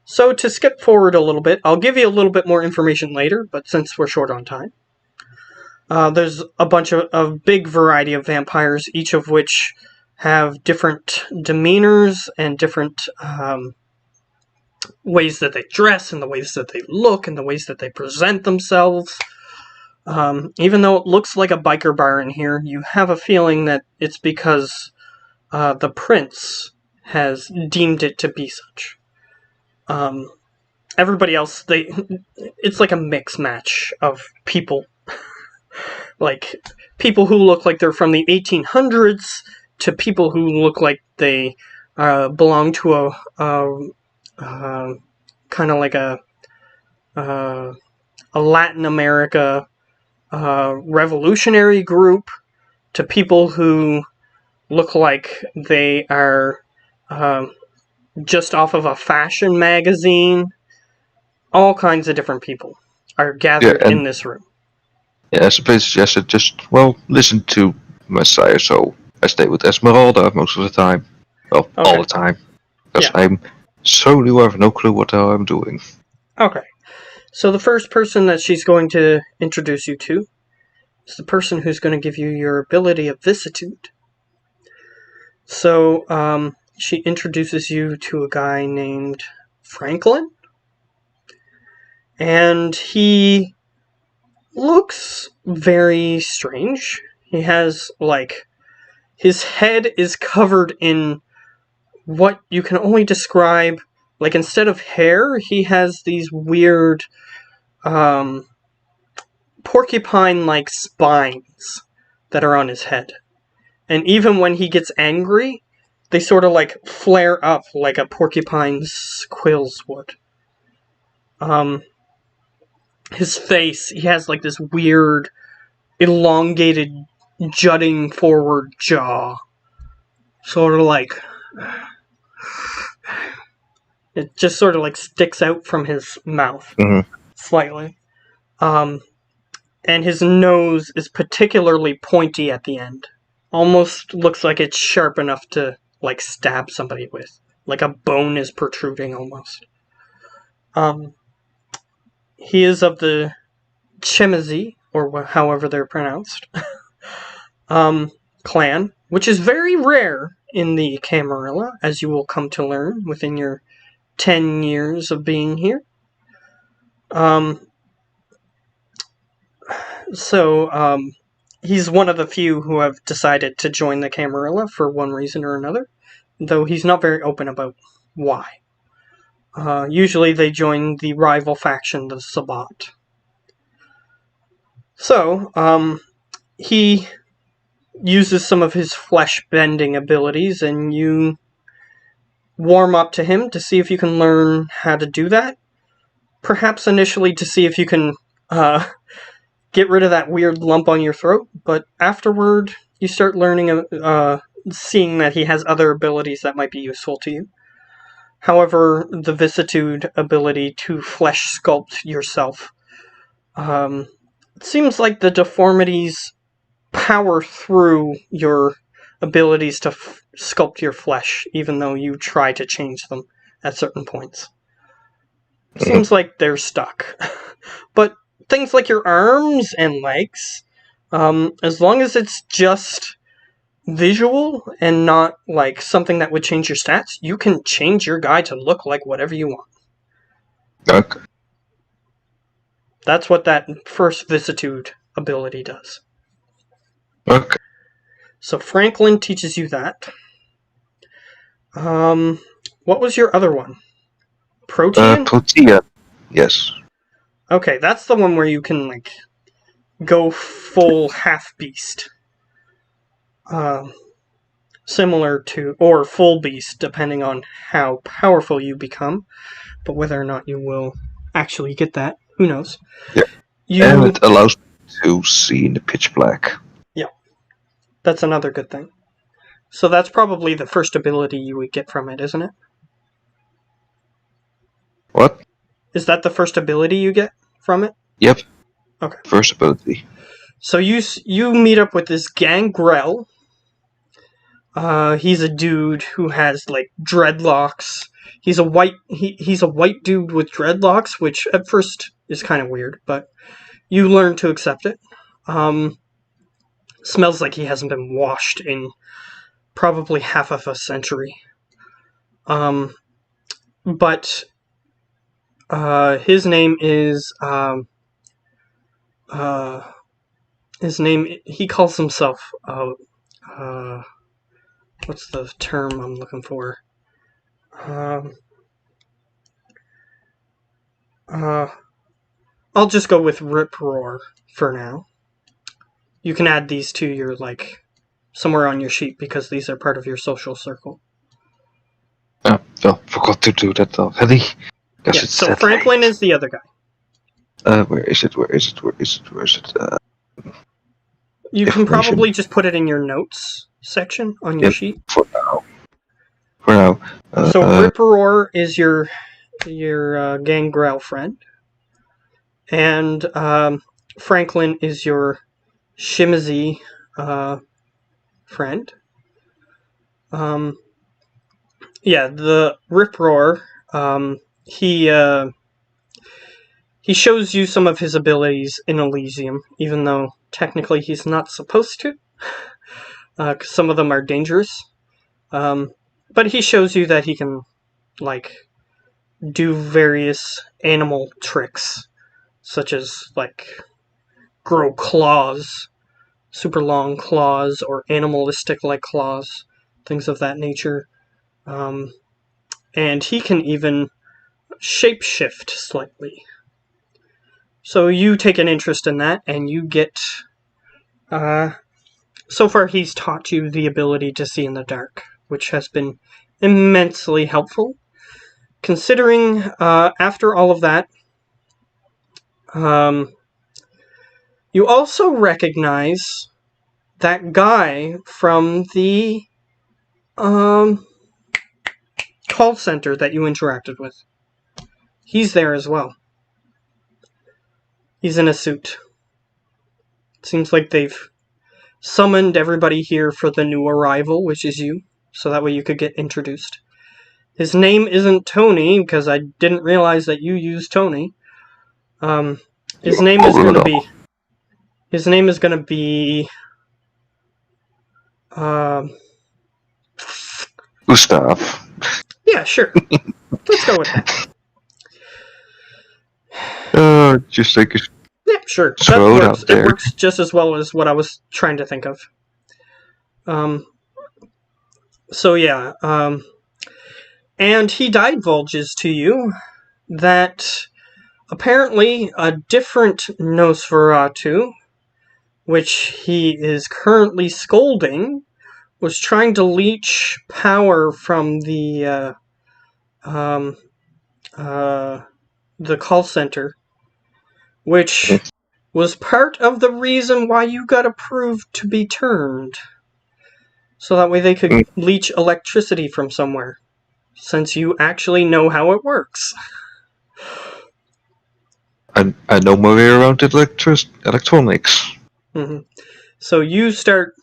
So to skip forward a little bit, I'll give you a little bit more information later, but since we're short on time. There's a bunch of a big variety of vampires, each of which have different demeanors and different ways that they dress and the ways that they look and the ways that they present themselves. Even though it looks like a biker bar in here, you have a feeling that it's because the prince has deemed it to be such. Everybody else, it's like a mix match of people. Like, people who look like they're from the 1800s to people who look like they belong to a kind of like a Latin America revolutionary group, to people who look like they are just off of a fashion magazine. All kinds of different people are gathered in this room. Yeah, as I suggested, just, well, listen to Messiah, so I stay with Esmeralda most of the time. Well, Okay. all the time. Because I'm so new, I have no clue what the hell I'm doing. Okay. So the first person that she's going to introduce you to is the person who's going to give you your ability of vicissitude. So, she introduces you to a guy named Franklin. And he looks very strange. He has, like, his head is covered in what you can only describe, like, instead of hair, he has these weird, porcupine-like spines that are on his head. And even when he gets angry, they sort of, like, flare up like a porcupine's quills would. His face, he has, like, this weird, elongated, jutting forward jaw. Sort of like... It just sort of, like, sticks out from his mouth. Slightly. And his nose is particularly pointy at the end. Almost looks like it's sharp enough to, like, stab somebody with. Like a bone is protruding, almost. He is of the Chemizy, or however they're pronounced, clan, which is very rare in the Camarilla, as you will come to learn within your 10 years of being here. He's one of the few who have decided to join the Camarilla for one reason or another, though he's not very open about why. Usually they join the rival faction, the Sabbat. So, he uses some of his flesh-bending abilities, and you warm up to him to see if you can learn how to do that. Perhaps initially to see if you can get rid of that weird lump on your throat, but afterward you start learning, seeing that he has other abilities that might be useful to you. However, the vicissitude ability to flesh sculpt yourself, it seems like the deformities power through your abilities to sculpt your flesh, even though you try to change them at certain points. Seems like they're stuck. But things like your arms and legs, as long as it's just visual and not like something that would change your stats, you can change your guy to look like whatever you want. Okay. That's what that first vicissitude ability does. Okay. So Franklin teaches you that. What was your other one? Protean? Protea. Yes. Okay, that's the one where you can, like, go full half-beast. Similar to, or full beast, depending on how powerful you become. But whether or not you will actually get that, who knows? Yeah. And it allows me to see in the pitch black. Yeah. That's another good thing. So that's probably the first ability you would get from it, isn't it? What? Is that the first ability you get from it? Yep. Okay. First ability. So you meet up with this Gangrel. He's a dude who has like dreadlocks. He's a white dude with dreadlocks, which at first is kind of weird, but you learn to accept it. Smells like he hasn't been washed in probably half of a century. But his name is he calls himself what's the term I'm looking for? I'll just go with Rip Roar for now. You can add these to your somewhere on your sheet because these are part of your social circle. Well, forgot to do that already. Yeah, so Franklin is the other guy. Where is it? You can probably just put it in your notes section on your sheet. For now. So Rip Roar is your Gangrel friend, and Franklin is your Shimizi friend. The Rip Roar, he shows you some of his abilities in Elysium, even though technically he's not supposed to, because some of them are dangerous. But he shows you that he can, do various animal tricks, such as, grow claws, super long claws, or animalistic-like claws, things of that nature. And he can even shapeshift slightly. So you take an interest in that, and you get... so far he's taught you the ability to see in the dark, which has been immensely helpful. Considering, after all of that, you also recognize that guy from the call center that you interacted with. He's there as well. He's in a suit. It seems like they've summoned everybody here for the new arrival, which is you, so that way you could get introduced. His name isn't Tony, because I didn't realize that you used Tony. His name is gonna be Gustav. Yeah, sure. Let's go with that. Just take a Yeah, sure. That works. It works just as well as what I was trying to think of. And he divulges to you that apparently a different Nosferatu, which he is currently scolding, was trying to leech power from the call center, which was part of the reason why you got approved to be turned. So that way they could leech electricity from somewhere, since you actually know how it works. I know my way around electronics. Mm-hmm. So you start...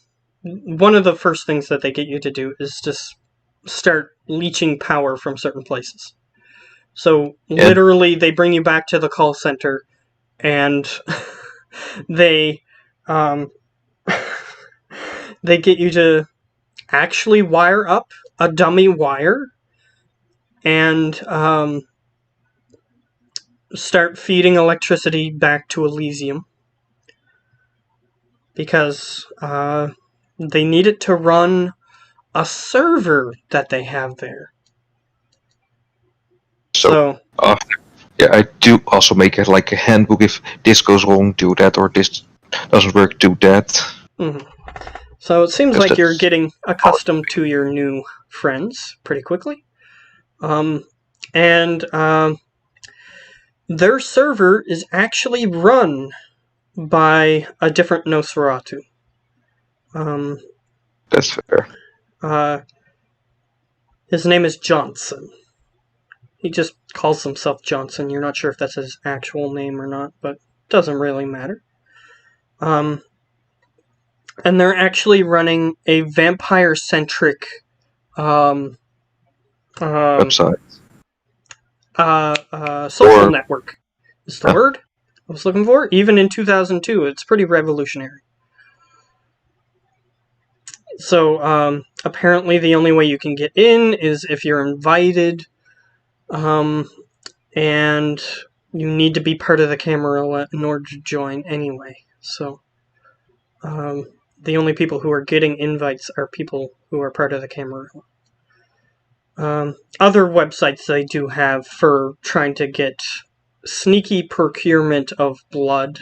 One of the first things that they get you to do is just start leeching power from certain places. So literally they bring you back to the call center, and they they get you to actually wire up a dummy wire and start feeding electricity back to Elysium, because they need it to run a server that they have there. So I do also make it like a handbook. If this goes wrong, do that, or this doesn't work, do that. Mm-hmm. So it seems like you're getting accustomed to your new friends pretty quickly. And their server is actually run by a different Nosferatu. That's fair. His name is Johnson. He just calls himself Johnson. You're not sure if that's his actual name or not, but it doesn't really matter. And they're actually running a vampire-centric Website. social Or- network is the word I was looking for. Even in 2002, it's pretty revolutionary. So apparently the only way you can get in is if you're invited, and you need to be part of the Camarilla in order to join anyway. So the only people who are getting invites are people who are part of the Camarilla. Other websites they do have for trying to get sneaky procurement of blood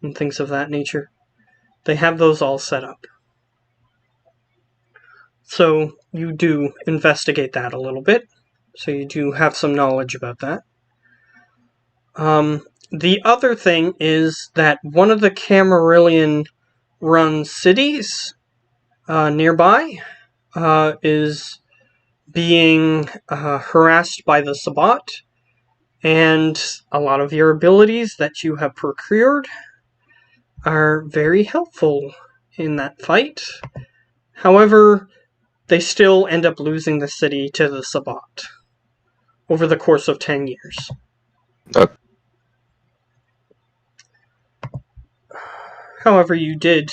and things of that nature. They have those all set up. So you do investigate that a little bit. So you do have some knowledge about that. The other thing is that one of the Camarillion-run cities nearby is being harassed by the Sabbat, and a lot of your abilities that you have procured are very helpful in that fight. However, they still end up losing the city to the Sabbat over the course of 10 years. However, you did...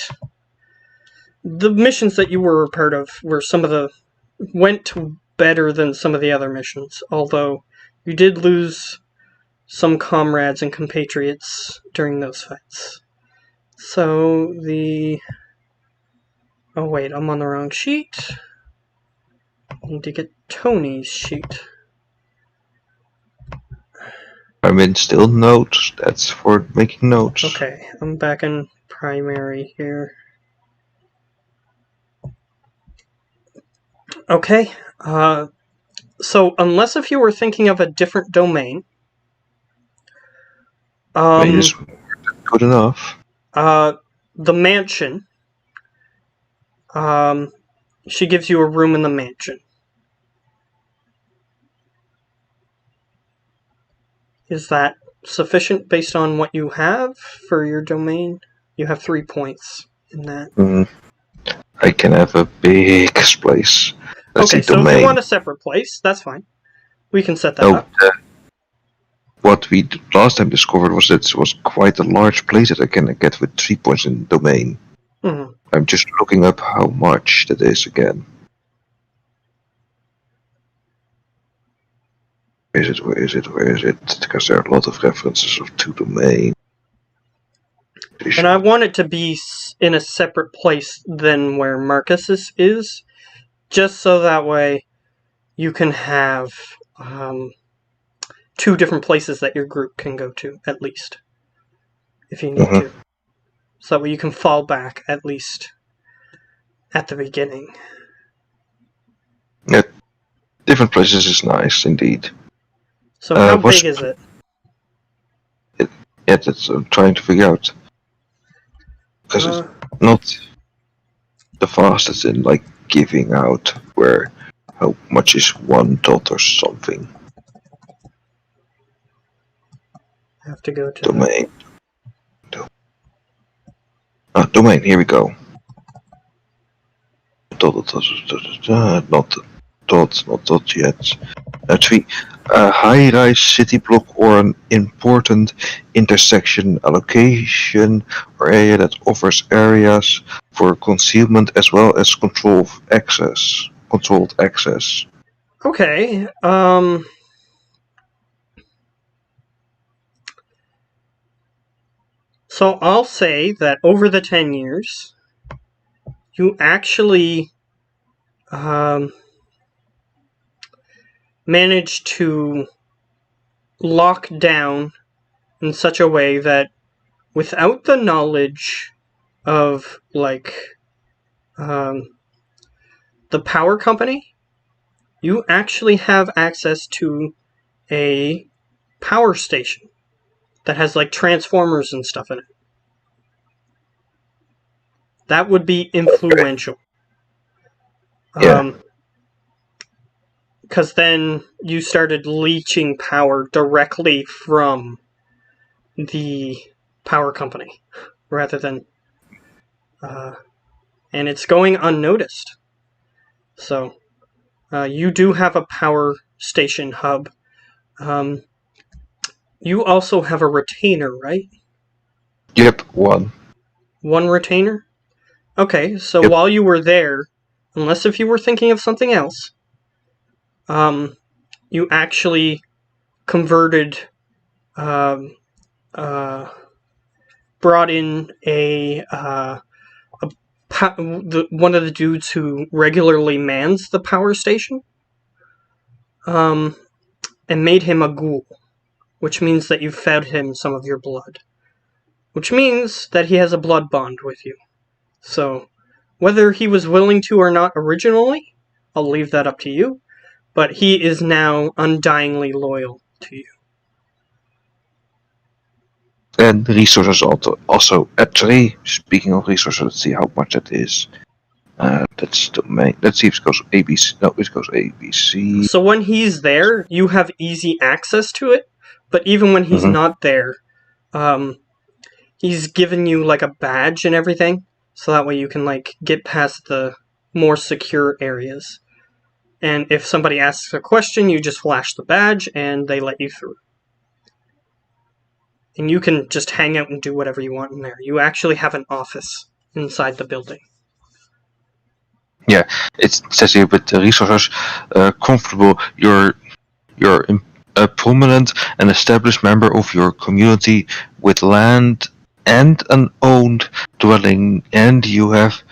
The missions that you were a part of were went better than some of the other missions, although you did lose some comrades and compatriots during those fights. So oh wait, I'm on the wrong sheet. I need to get Tony's sheet. I'm in still notes. That's for making notes. Okay, I'm back in primary here. Okay, so unless if you were thinking of a different domain, Is good enough. the mansion, she gives you a room in the mansion. Is that sufficient based on what you have for your domain? You have 3 points in that. I can have a big place. That's okay, the so domain. if you want a separate place, that's fine. We can set that up. What we last time discovered was that it was quite a large place that I can get with 3 points in domain. Mm-hmm. I'm just looking up how much that is again. Where is it? Because there are a lot of references to domain. And I want it to be in a separate place than where Marcus's is, just so that way you can have 2 different places that your group can go to, at least, if you need to. So that way you can fall back, at least, at the beginning. Yeah, different places is nice, indeed. So how big is it? Yeah, that's I'm trying to figure out. Because it's not the fastest in like giving out where how much is 1 dot or something. I have to go to domain. Domain, here we go. Not dot yet. 3. A high-rise city block or an important intersection allocation or area that offers areas for concealment as well as controlled access. Okay, so I'll say that over the 10 years, you actually managed to lock down in such a way that without the knowledge of, like, the power company, you actually have access to a power station that has, like, transformers and stuff in it. That would be influential. Yeah. Because then you started leeching power directly from the power company rather than. And it's going unnoticed. So you do have a power station hub. You also have a retainer, right? Yep, one. One retainer? Okay, so Yep. while you were there, unless if you were thinking of something else, you actually converted, um, brought in one of the dudes who regularly mans the power station, and made him a ghoul, which means that you fed him some of your blood, which means that he has a blood bond with you. So, whether he was willing to or not originally, I'll leave that up to you, but he is now undyingly loyal to you. And resources also at 3. Speaking of resources, let's see how much that is. That's the main. Let's see if it goes ABC. No, it goes ABC. So when he's there, you have easy access to it, but even when he's not there, he's given you like a badge and everything, so that way you can like get past the more secure areas. And if somebody asks a question, you just flash the badge and they let you through. And you can just hang out and do whatever you want in there. You actually have an office inside the building. Yeah, it says here with the resources, comfortable. You're a prominent and established member of your community with land and an owned dwelling, and you have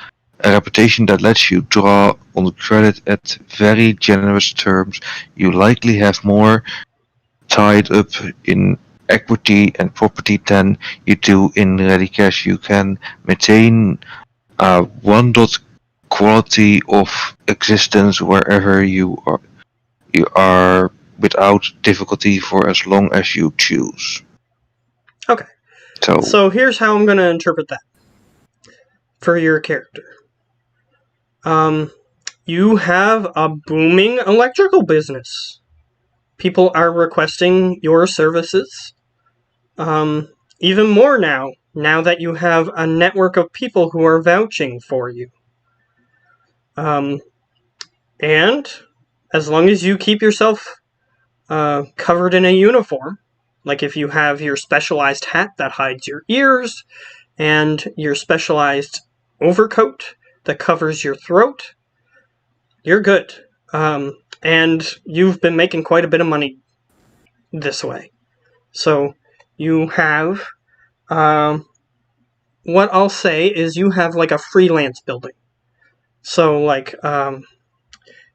a reputation that lets you draw on credit at very generous terms. You likely have more tied up in equity and property than you do in ready cash. You can maintain a one dot quality of existence wherever you are without difficulty for as long as you choose. Okay. So here's how I'm going to interpret that for your character. You have a booming electrical business. People are requesting your services. Even more now that you have a network of people who are vouching for you. And as long as you keep yourself covered in a uniform, like if you have your specialized hat that hides your ears, and your specialized overcoat that covers your throat, you're good. And you've been making quite a bit of money this way. So you have, what I'll say is you have like a freelance building. So like,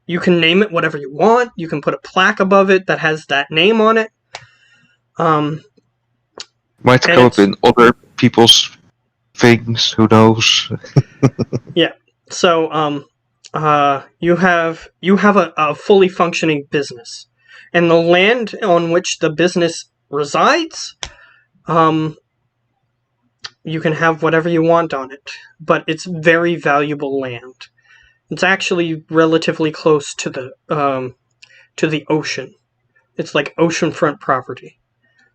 you can name it whatever you want. You can put a plaque above it that has that name on it. Might come up in other people's things, who knows? Yeah. So, you have a fully functioning business, and the land on which the business resides, you can have whatever you want on it, but it's very valuable land. It's actually relatively close to the ocean. It's like oceanfront property.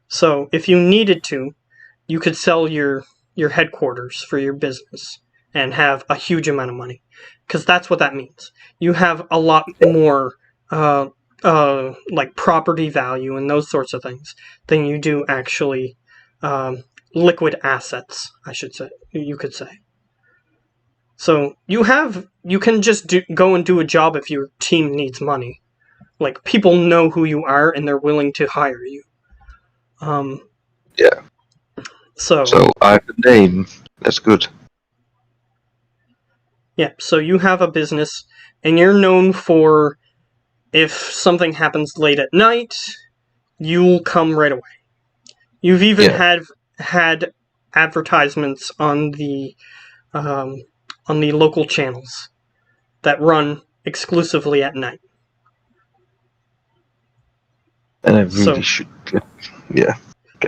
So if you needed to, you could sell your headquarters for your business and have a huge amount of money, because that's what that means. You have a lot more like property value and those sorts of things than you do actually liquid assets, I should say. You could say. So you can just go and do a job if your team needs money. Like, people know who you are and they're willing to hire you. Yeah. So I have a name. That's good. Yeah, so you have a business, and you're known for, if something happens late at night, you'll come right away. You've even had advertisements on the local channels that run exclusively at night. And I really should get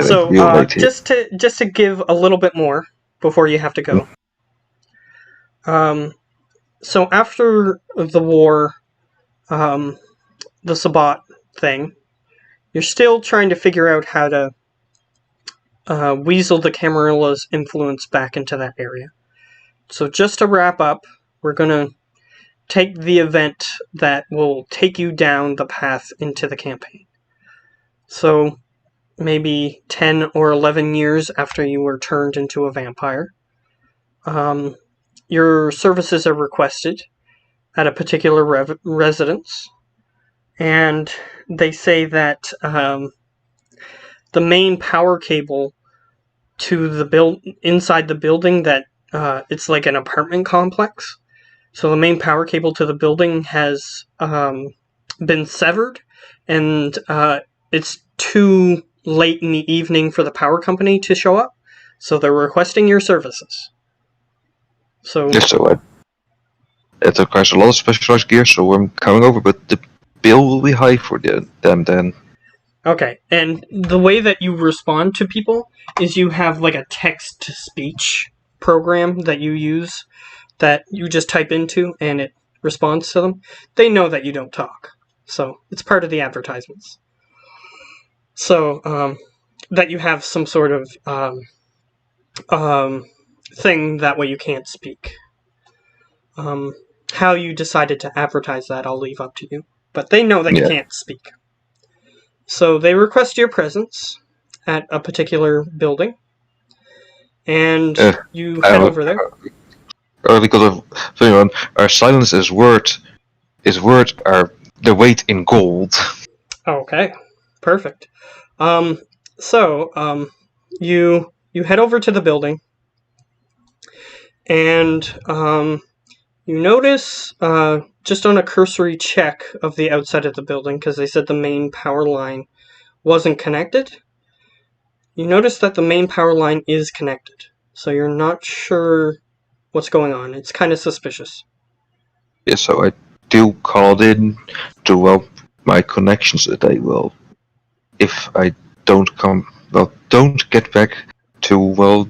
So real late here. just to give a little bit more before you have to go. so after the war, the Sabbat thing, you're still trying to figure out how to weasel the Camarilla's influence back into that area. So just to wrap up, we're going to take the event that will take you down the path into the campaign. So maybe 10 or 11 years after you were turned into a vampire, your services are requested at a particular residence, and they say that the main power cable to the inside the building, that it's like an apartment complex. So the main power cable to the building has been severed, and it's too late in the evening for the power company to show up. So they're requesting your services. So Yes, so it requires a lot of specialized gear, so I'm coming over, but the bill will be high for them then. okay, and the way that you respond to people is you have like a text-to-speech program that you use that you just type into and it responds to them. They know that you don't talk, so it's part of the advertisements. So that you have some sort of thing, that way you can't speak. How you decided to advertise that, I'll leave up to you. But they know that you can't speak. So they request your presence at a particular building, and you head over there. Because of our silence is worth our the weight in gold. Okay, perfect. So you head over to the building, and you notice, just on a cursory check of the outside of the building, because they said the main power line wasn't connected, you notice that the main power line is connected. So you're not sure what's going on. It's kind of suspicious. Yeah, so I do call in to my connections that I will, if I don't get back to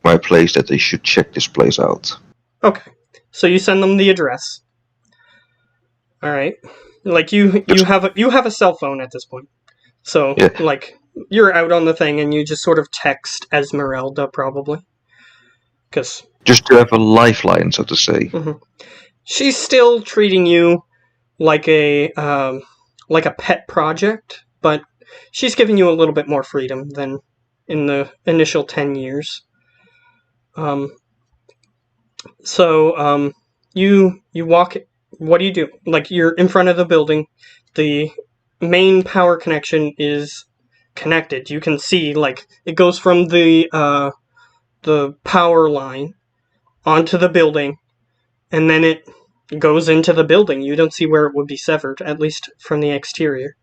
my place, that they should check this place out. Okay, so you send them the address. All right, like you have a cell phone at this point, so yeah. Like you're out on the thing and you just sort of text Esmeralda, probably, because just to have a lifeline, so to say. Mm-hmm. She's still treating you like a pet project, but she's giving you a little bit more freedom than in the initial 10 years. So you walk. What do you do? Like, you're in front of the building. The main power connection is connected. You can see, like, it goes from the power line onto the building, and then it goes into the building. You don't see where it would be severed, at least from the exterior.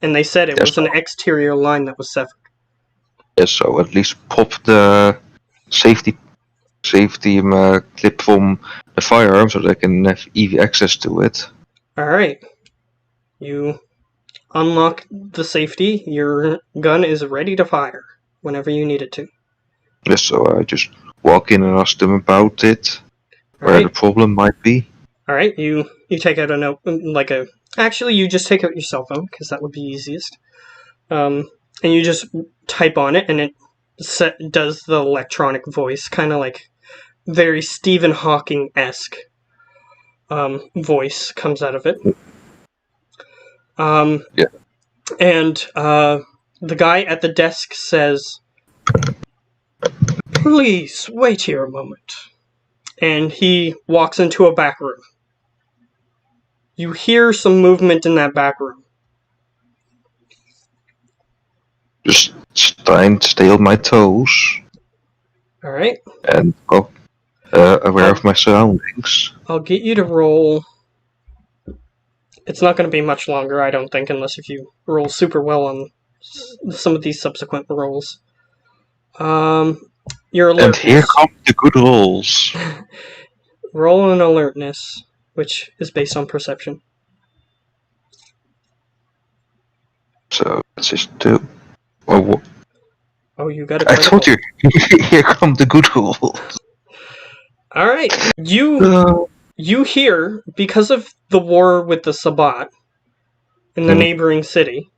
And they said it was an exterior line that was severed. Yes, so at least pop the safety clip from the firearm so they can have easy access to it. Alright. You unlock the safety. Your gun is ready to fire whenever you need it to. Yes, so I just walk in and ask them about it, where the problem might be. Alright, you take out a note, actually, you just take out your cell phone, because that would be easiest. And you just type on it, and it does the electronic voice, kind of like very Stephen Hawking-esque voice comes out of it. Yeah. And the guy at the desk says, "Please, wait here a moment." And he walks into a back room. You hear some movement in that back room. Just trying to stay on my toes. Alright. And aware of my surroundings. I'll get you to roll. It's not going to be much longer, I don't think, unless if you roll super well on some of these subsequent rolls. Your alertness. And here come the good rolls. Roll an alertness, which is based on perception. So let's just do. Oh, you got it. I told you. Here come the good rolls. All right, you you hear, because of the war with the Sabbat in the neighboring city,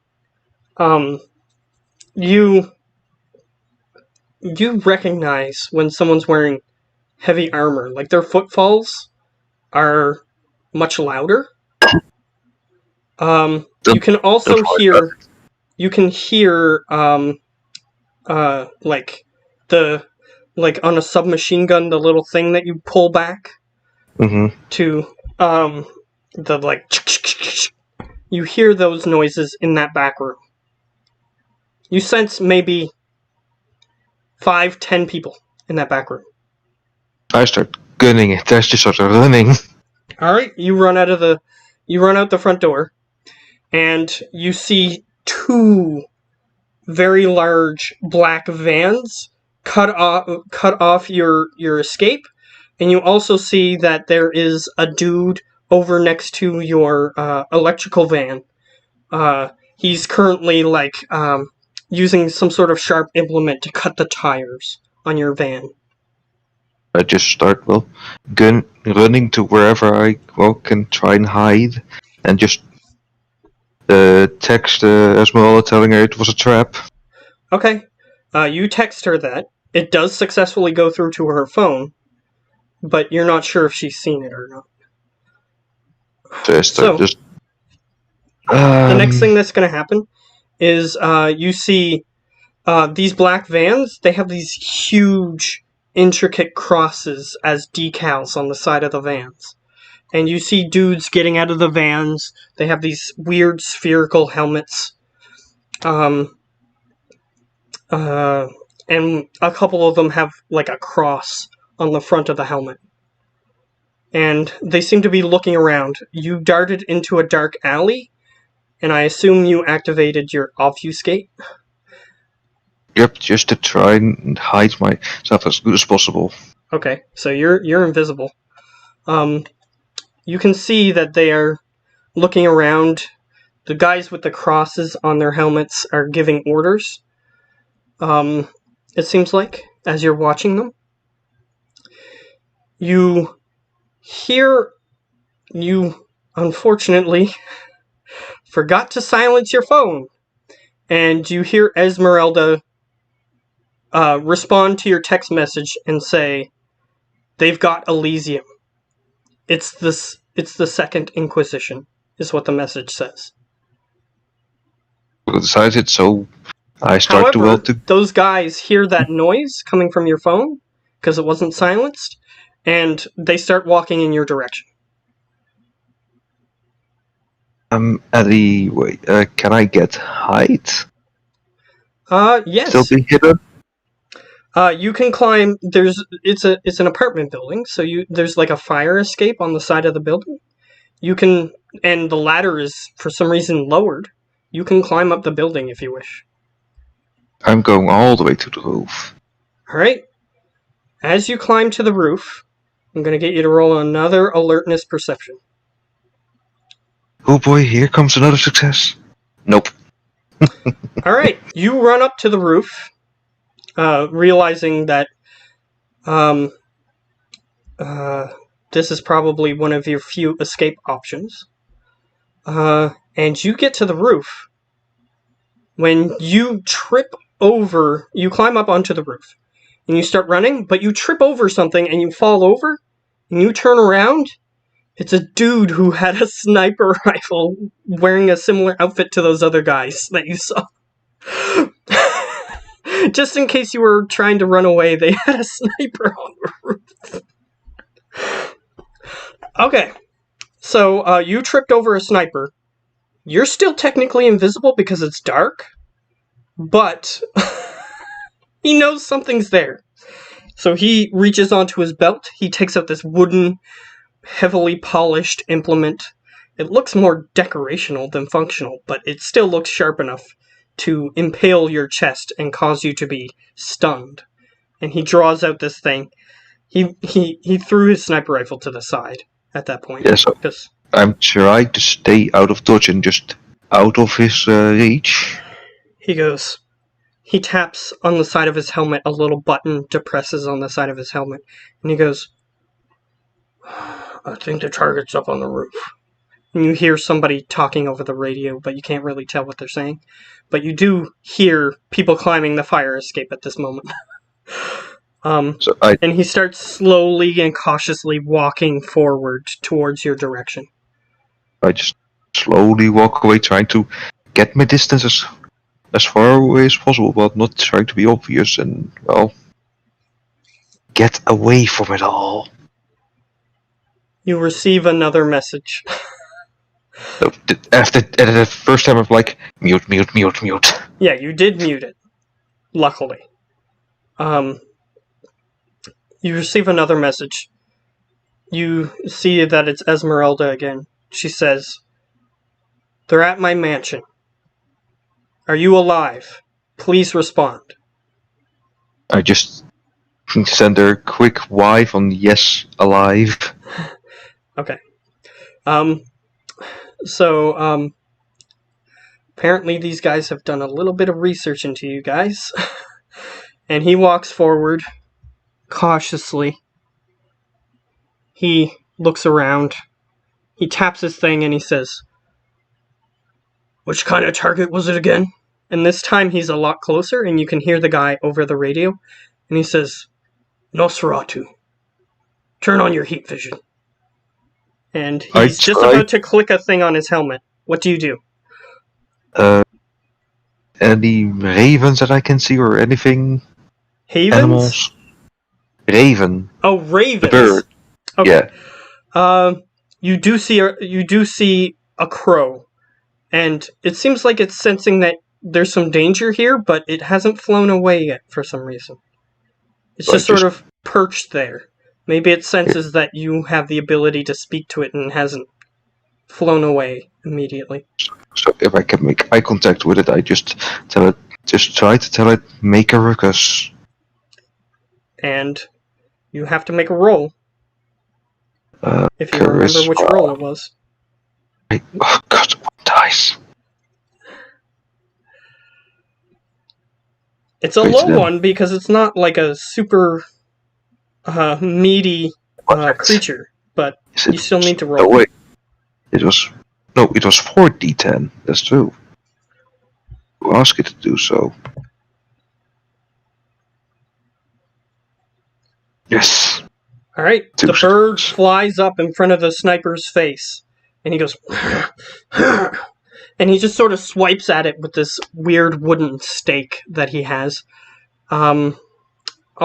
you recognize when someone's wearing heavy armor. Like, their footfalls are much louder. You can also hear, like on a submachine gun, the little thing that you pull back to, the like, you hear those noises in that back room. You sense maybe 5-10 people in that back room. I start gunning it. There's just sort of running. Alright, you run out the front door, and you see 2 very large black vans cut off your escape, and you also see that there is a dude over next to your electrical van. He's currently using some sort of sharp implement to cut the tires on your van. I just start running to wherever I can try and hide, and just text Esmeralda telling her it was a trap. Okay, you text her that. It does successfully go through to her phone, but you're not sure if she's seen it or not. The next thing that's going to happen is you see these black vans. They have these huge, intricate crosses as decals on the side of the vans. And you see dudes getting out of the vans. They have these weird spherical helmets. And a couple of them have like a cross on the front of the helmet. And they seem to be looking around. You darted into a dark alley, and I assume you activated your obfuscate? Yep, just to try and hide myself as good as possible. Okay, so you're invisible. You can see that they are looking around. The guys with the crosses on their helmets are giving orders. It seems like, as you're watching them. You unfortunately forgot to silence your phone. And you hear Esmeralda respond to your text message and say, "They've got Elysium. It's the Second Inquisition," is what the message says. Decided, so I start However, those guys hear that noise coming from your phone, because it wasn't silenced, and they start walking in your direction. Ellie, wait, can I get height? Yes. Still be hidden? You can climb. It's an apartment building, so there's like a fire escape on the side of the building. You can, and the ladder is for some reason lowered. You can climb up the building if you wish. I'm going all the way to the roof. Alright. As you climb to the roof, I'm going to get you to roll another alertness perception. Oh boy, here comes another success. Nope. Alright, you run up to the roof, realizing that this is probably one of your few escape options. And you get to the roof. When you you climb up onto the roof, and you start running, but you trip over something and you fall over, and you turn around. It's a dude who had a sniper rifle wearing a similar outfit to those other guys that you saw. Just in case you were trying to run away, they had a sniper on the roof. Okay, so you tripped over a sniper. You're still technically invisible because it's dark, but he knows something's there. So he reaches onto his belt, he takes out this wooden, heavily polished implement. It looks more decorational than functional, but it still looks sharp enough to impale your chest and cause you to be stunned. And he draws out this thing. He threw his sniper rifle to the side at that point. Yes, I'm trying to stay out of dodge and just out of his reach. He taps on the side of his helmet, a little button depresses on the side of his helmet, and he goes, I think the target's up on the roof. And you hear somebody talking over the radio, but you can't really tell what they're saying. But you do hear people climbing the fire escape at this moment. And he starts slowly and cautiously walking forward towards your direction. I just slowly walk away, trying to get my distance as far away as possible, but not trying to be obvious and, well, get away from it all. You receive another message. After the first time of like, mute. Yeah, you did mute it. Luckily. You receive another message. You see that it's Esmeralda again. She says, "They're at my mansion. Are you alive? Please respond." I just send her a quick wife on yes, alive. Okay. So, apparently these guys have done a little bit of research into you guys. And he walks forward, cautiously. He looks around. He taps his thing and he says, "Which kind of target was it again?" And this time he's a lot closer and you can hear the guy over the radio. And he says, "Nosferatu. Turn on your heat vision." And he's just about to click a thing on his helmet. What do you do? Any ravens that I can see or anything? Havens? Animals? Raven. Oh, ravens. The bird. Okay. Yeah. You do see a crow, and it seems like it's sensing that there's some danger here, but it hasn't flown away yet for some reason. It's just sort of perched there. Maybe it senses that you have the ability to speak to it and hasn't flown away immediately. So if I can make eye contact with it, I just try to tell it, make a ruckus. And you have to make a roll. If you remember which roll it was. Oh god, one dice. It's a low one because it's not like a super meaty creature, but you still need to roll. Oh wait, it was 4d10. That's true. You ask it to do so. Yes. All right. The bird flies up in front of the sniper's face, and he goes, and he just sort of swipes at it with this weird wooden stake that he has. I'll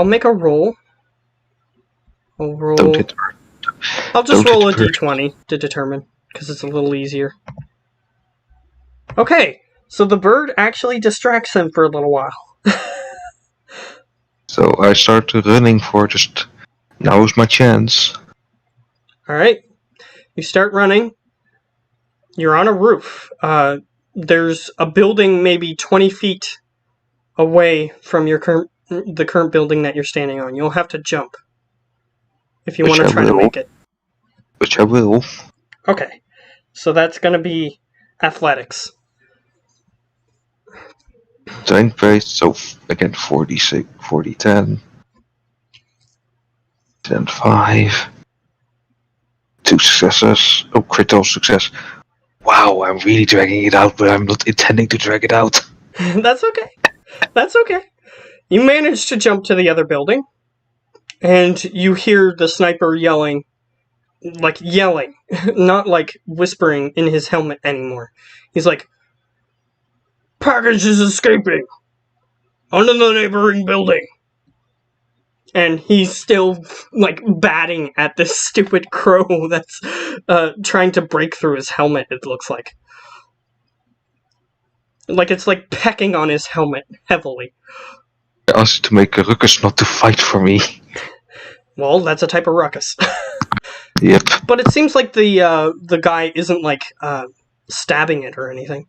make a roll. I'll just roll a d20 to determine, because it's a little easier. Okay, so the bird actually distracts him for a little while. So I start running for just, now's my chance. Alright, you start running. You're on a roof. There's a building maybe 20 feet away from the current building that you're standing on. You'll have to jump if you want to try to make it. Which I will. Okay, so that's going to be athletics. Design based, so again 46, 40, 10. 10, 5. 2 successes. Oh, critical success. Wow, I'm really dragging it out, but I'm not intending to drag it out. That's okay. That's okay. You manage to jump to the other building, and you hear the sniper yelling, not like whispering in his helmet anymore. He's like, "Package is escaping under the neighboring building." And he's still, batting at this stupid crow that's trying to break through his helmet, it looks like. It's pecking on his helmet heavily. I asked you to make a ruckus, not to fight for me. Well, that's a type of ruckus. Yep. But it seems like the guy isn't, stabbing it or anything.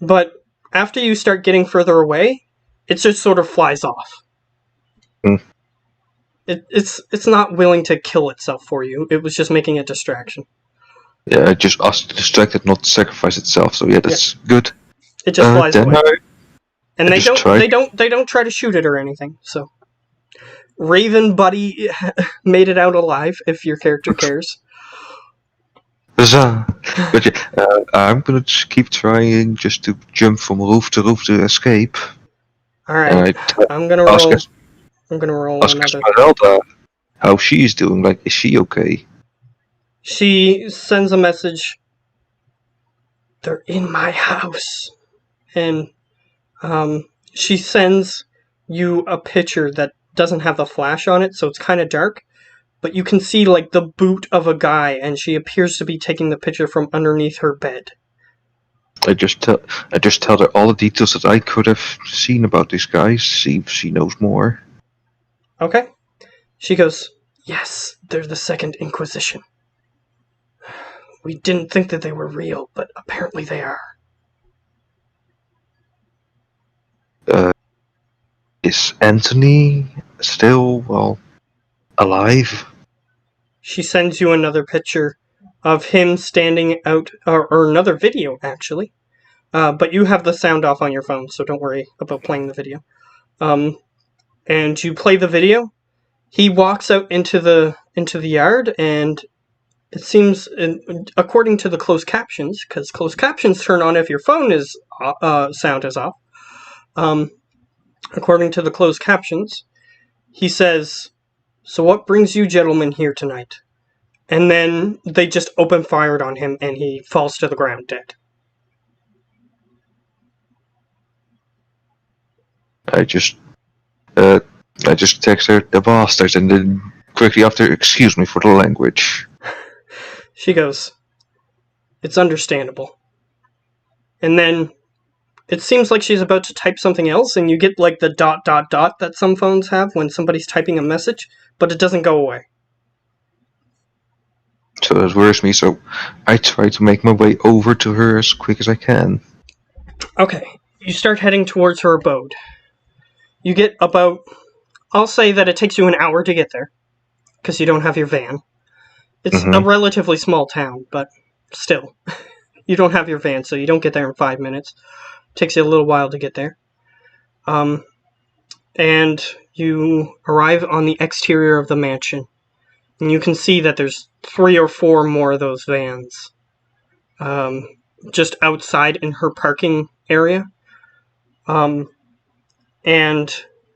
But after you start getting further away, it just sort of flies off. Hmm. It's not willing to kill itself for you. It was just making a distraction. Yeah, I just asked to distract it, not to sacrifice itself. So yeah, that's good. It just flies away. And they don't try to shoot it or anything. So Raven Buddy made it out alive, if your character cares. Huzzah! But yeah, I'm gonna keep trying just to jump from roof to escape. Alright, And I'm gonna ask roll. Es- I'm gonna roll ask another. Esmeralda how she's doing. Like, is she okay? She sends a message. They're in my house. And she sends you a picture that doesn't have the flash on it, so it's kind of dark. But you can see like the boot of a guy, and she appears to be taking the picture from underneath her bed. I just tell her all the details that I could have seen about these guys. See if she knows more. Okay. She goes, yes, they're the Second Inquisition. We didn't think that they were real, but apparently they are. Is Anthony still alive? She sends you another picture of him standing out, or another video actually. But you have the sound off on your phone, so don't worry about playing the video. And you play the video. He walks out into the yard, and it seems, according to the closed captions, because closed captions turn on if your phone is sound is off. According to the closed captions, he says, "So what brings you gentlemen here tonight?" And then they just open fired on him, and he falls to the ground dead. I just text her the bastards, and then quickly after, excuse me for the language. She goes, it's understandable. And then it seems like she's about to type something else, and you get like the ... that some phones have when somebody's typing a message, but it doesn't go away. So that worries me, so I try to make my way over to her as quick as I can. Okay, you start heading towards her abode. You get about, I'll say that it takes you an hour to get there, because you don't have your van. It's a relatively small town, but still. You don't have your van, so you don't get there in 5 minutes. It takes you a little while to get there. And you arrive on the exterior of the mansion. And you can see that there's 3 or 4 more of those vans. Just outside in her parking area. And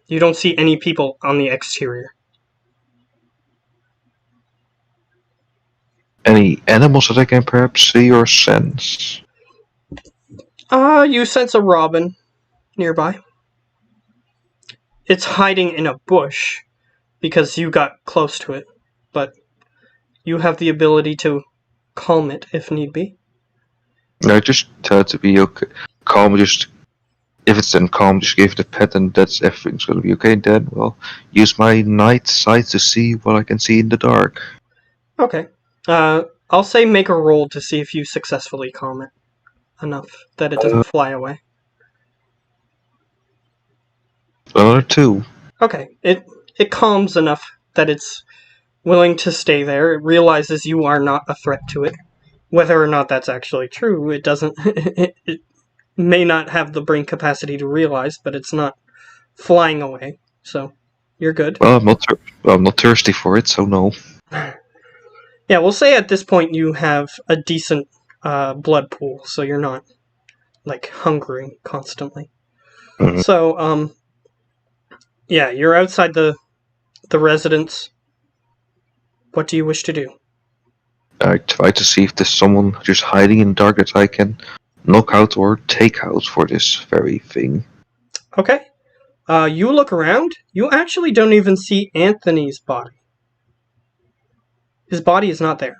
you don't see any people on the exterior. Any animals that I can perhaps see or sense? You sense a robin nearby. It's hiding in a bush because you got close to it, but you have the ability to calm it if need be. No, just tell it to be okay. Calm, just if it's then calm, just give it a pet, and that's everything's gonna be okay. Then, well, use my night sight to see what I can see in the dark. Okay. I'll say make a roll to see if you successfully calm it enough that it doesn't fly away. Another 2. Okay. It calms enough that it's willing to stay there. It realizes you are not a threat to it. Whether or not that's actually true, it doesn't. It may not have the brain capacity to realize, but it's not flying away. So you're good. Well, I'm not thirsty for it, so no. Yeah, we'll say at this point you have a decent blood pool, so you're not like hungering constantly. Mhm. So yeah, you're outside the residence. What do you wish to do? I try to see if there's someone just hiding in the dark that I can knock out or take out for this very thing. Okay. You look around. You actually don't even see Anthony's body. His body is not there.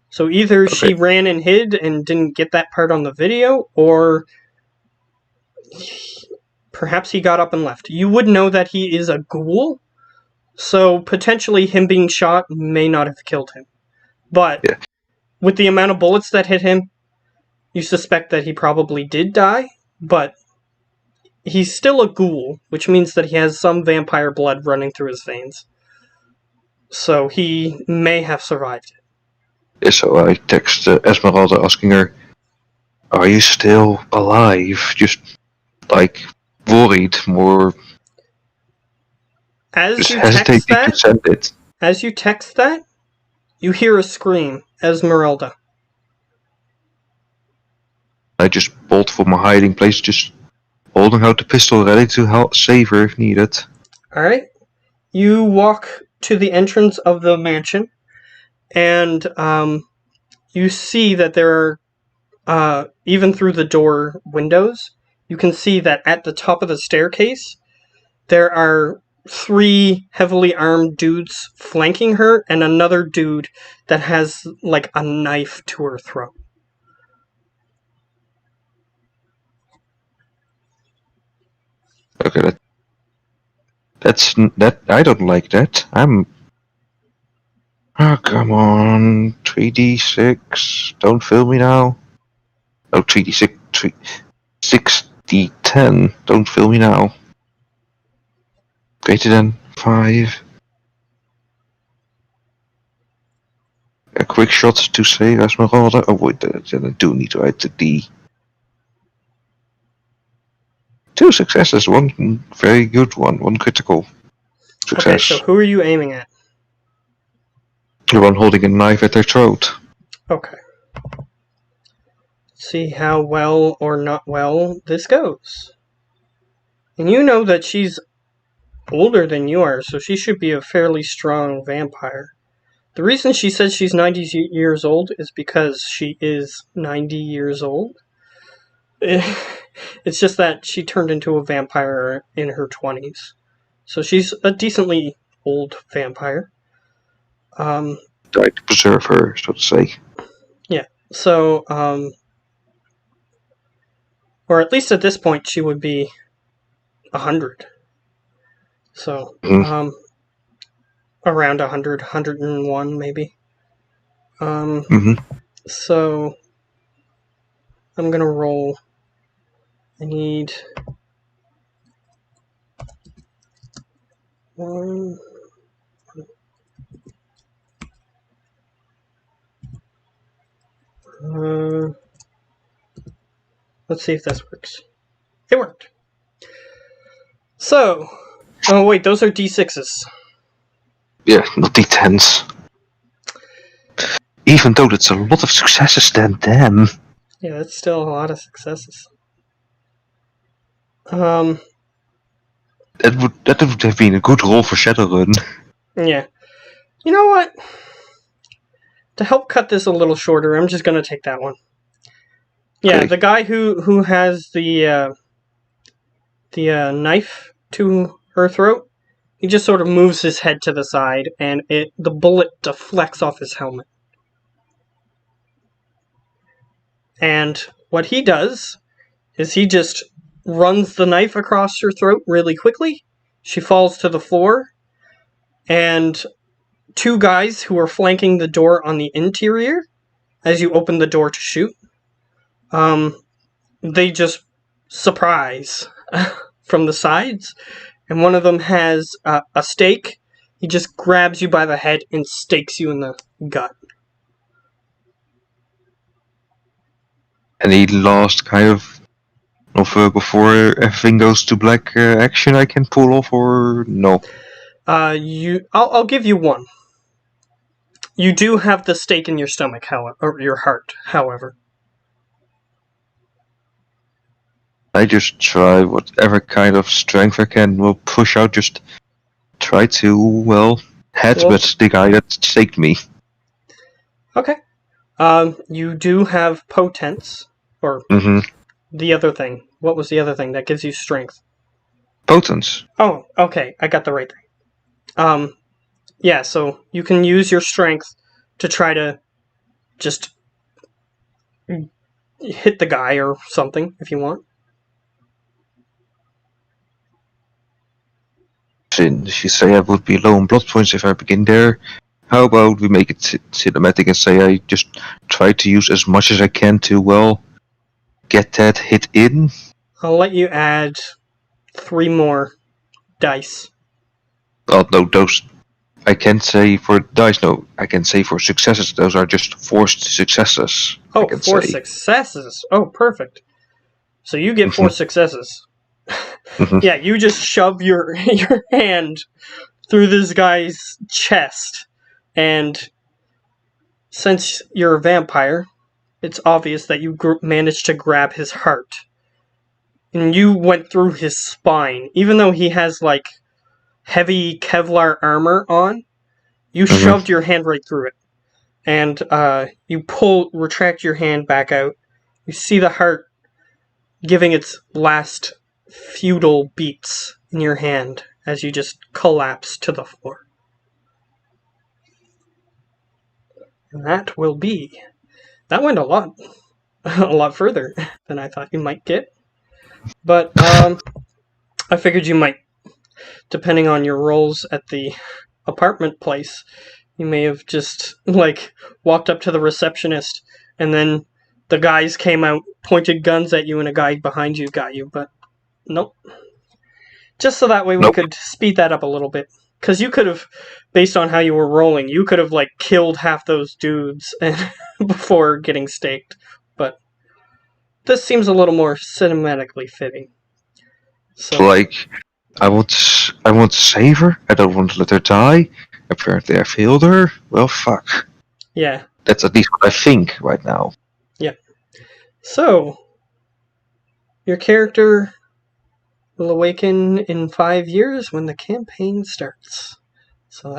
So either she ran and hid and didn't get that part on the video, or perhaps he got up and left. You would know that he is a ghoul, so potentially him being shot may not have killed him. But with the amount of bullets that hit him, you suspect that he probably did die, but he's still a ghoul, which means that he has some vampire blood running through his veins. So he may have survived it. Yeah, so I text Esmeralda asking her, are you still alive? Just, like, worried more. As Just you text hesitating to that, send it. you hear a scream, Esmeralda. I just bolt for my hiding place, just holding out the pistol, ready to help save her if needed. Alright. You walk to the entrance of the mansion, and you see that there are, even through the door windows, you can see that at the top of the staircase, there are 3 heavily armed dudes flanking her, and another dude that has, like, a knife to her throat. Okay, that I don't like that. Oh, come on, 3d6. Don't fail me now. Oh, 3d6, 6d10. Don't fail me now. Greater than 5. A quick shot to save Esmeralda. Oh wait, then I do need to add the D. 2 successes, 1 very good one, 1 critical success. Okay, so who are you aiming at? The one holding a knife at their throat. Okay. See how well or not well this goes. And you know that she's older than you are, so she should be a fairly strong vampire. The reason she says she's 90 years old is because she is 90 years old. It's just that she turned into a vampire in her 20s. So she's a decently old vampire. Tried to preserve her, so to say. Yeah, so, or at least at this point she would be 100. So, around 100, 101 maybe. So, I'm gonna roll. I need 1. Let's see if this works. It worked. So, oh wait, those are D6s. Yeah, not D10s. Even though that's a lot of successes, then damn. Yeah, that's still a lot of successes. That would have been a good roll for Shadowrun. Yeah. You know what? To help cut this a little shorter, I'm just gonna take that one. Yeah, Okay. the guy who has the knife to her throat, he just sort of moves his head to the side, and the bullet deflects off his helmet. And what he does is he just runs the knife across her throat really quickly. She falls to the floor, and 2 guys who are flanking the door on the interior, as you open the door to shoot, they just surprise from the sides, and one of them has a stake. He just grabs you by the head and stakes you in the gut. Any last kind of before everything goes to black action I can pull off, or no? I'll give you one. You do have the stake in your stomach, or your heart, however. I just try whatever kind of strength I can. Will push out, just try to, headbutt the guy that staked me. Okay. You do have potence, or the other thing. What was the other thing that gives you strength? Potence. Oh, okay, I got the right thing. Yeah, so you can use your strength to try to just hit the guy or something, if you want. Since you say I would be low on blood points if I begin there, how about we make it cinematic and say I just try to use as much as I can to, get that hit in? I'll let you add 3 more dice. Oh, no, those... I can't say for dice, no. I can say for successes, those are just forced successes. Oh, 4 successes! Oh, perfect. So you get 4 successes. Yeah, you just shove your hand through this guy's chest, and since you're a vampire, it's obvious that you managed to grab his heart. And you went through his spine. Even though he has, like, heavy Kevlar armor on, you shoved your hand right through it. And you retract your hand back out. You see the heart giving its last futile beats in your hand as you just collapse to the floor. And that went a lot further than I thought you might get. But I figured you might, depending on your roles at the apartment place, you may have just, like, walked up to the receptionist and then the guys came out, pointed guns at you, and a guy behind you got you, but nope. Just so that way we could speed that up a little bit. Because you could have, based on how you were rolling, you could have, like, killed half those dudes before getting staked. But this seems a little more cinematically fitting. So, Like, I want to save her. I don't want to let her die. Apparently I failed her. Well, fuck. yeah. That's at least what I think right now. Yeah. So, your character will awaken in 5 years when the campaign starts. So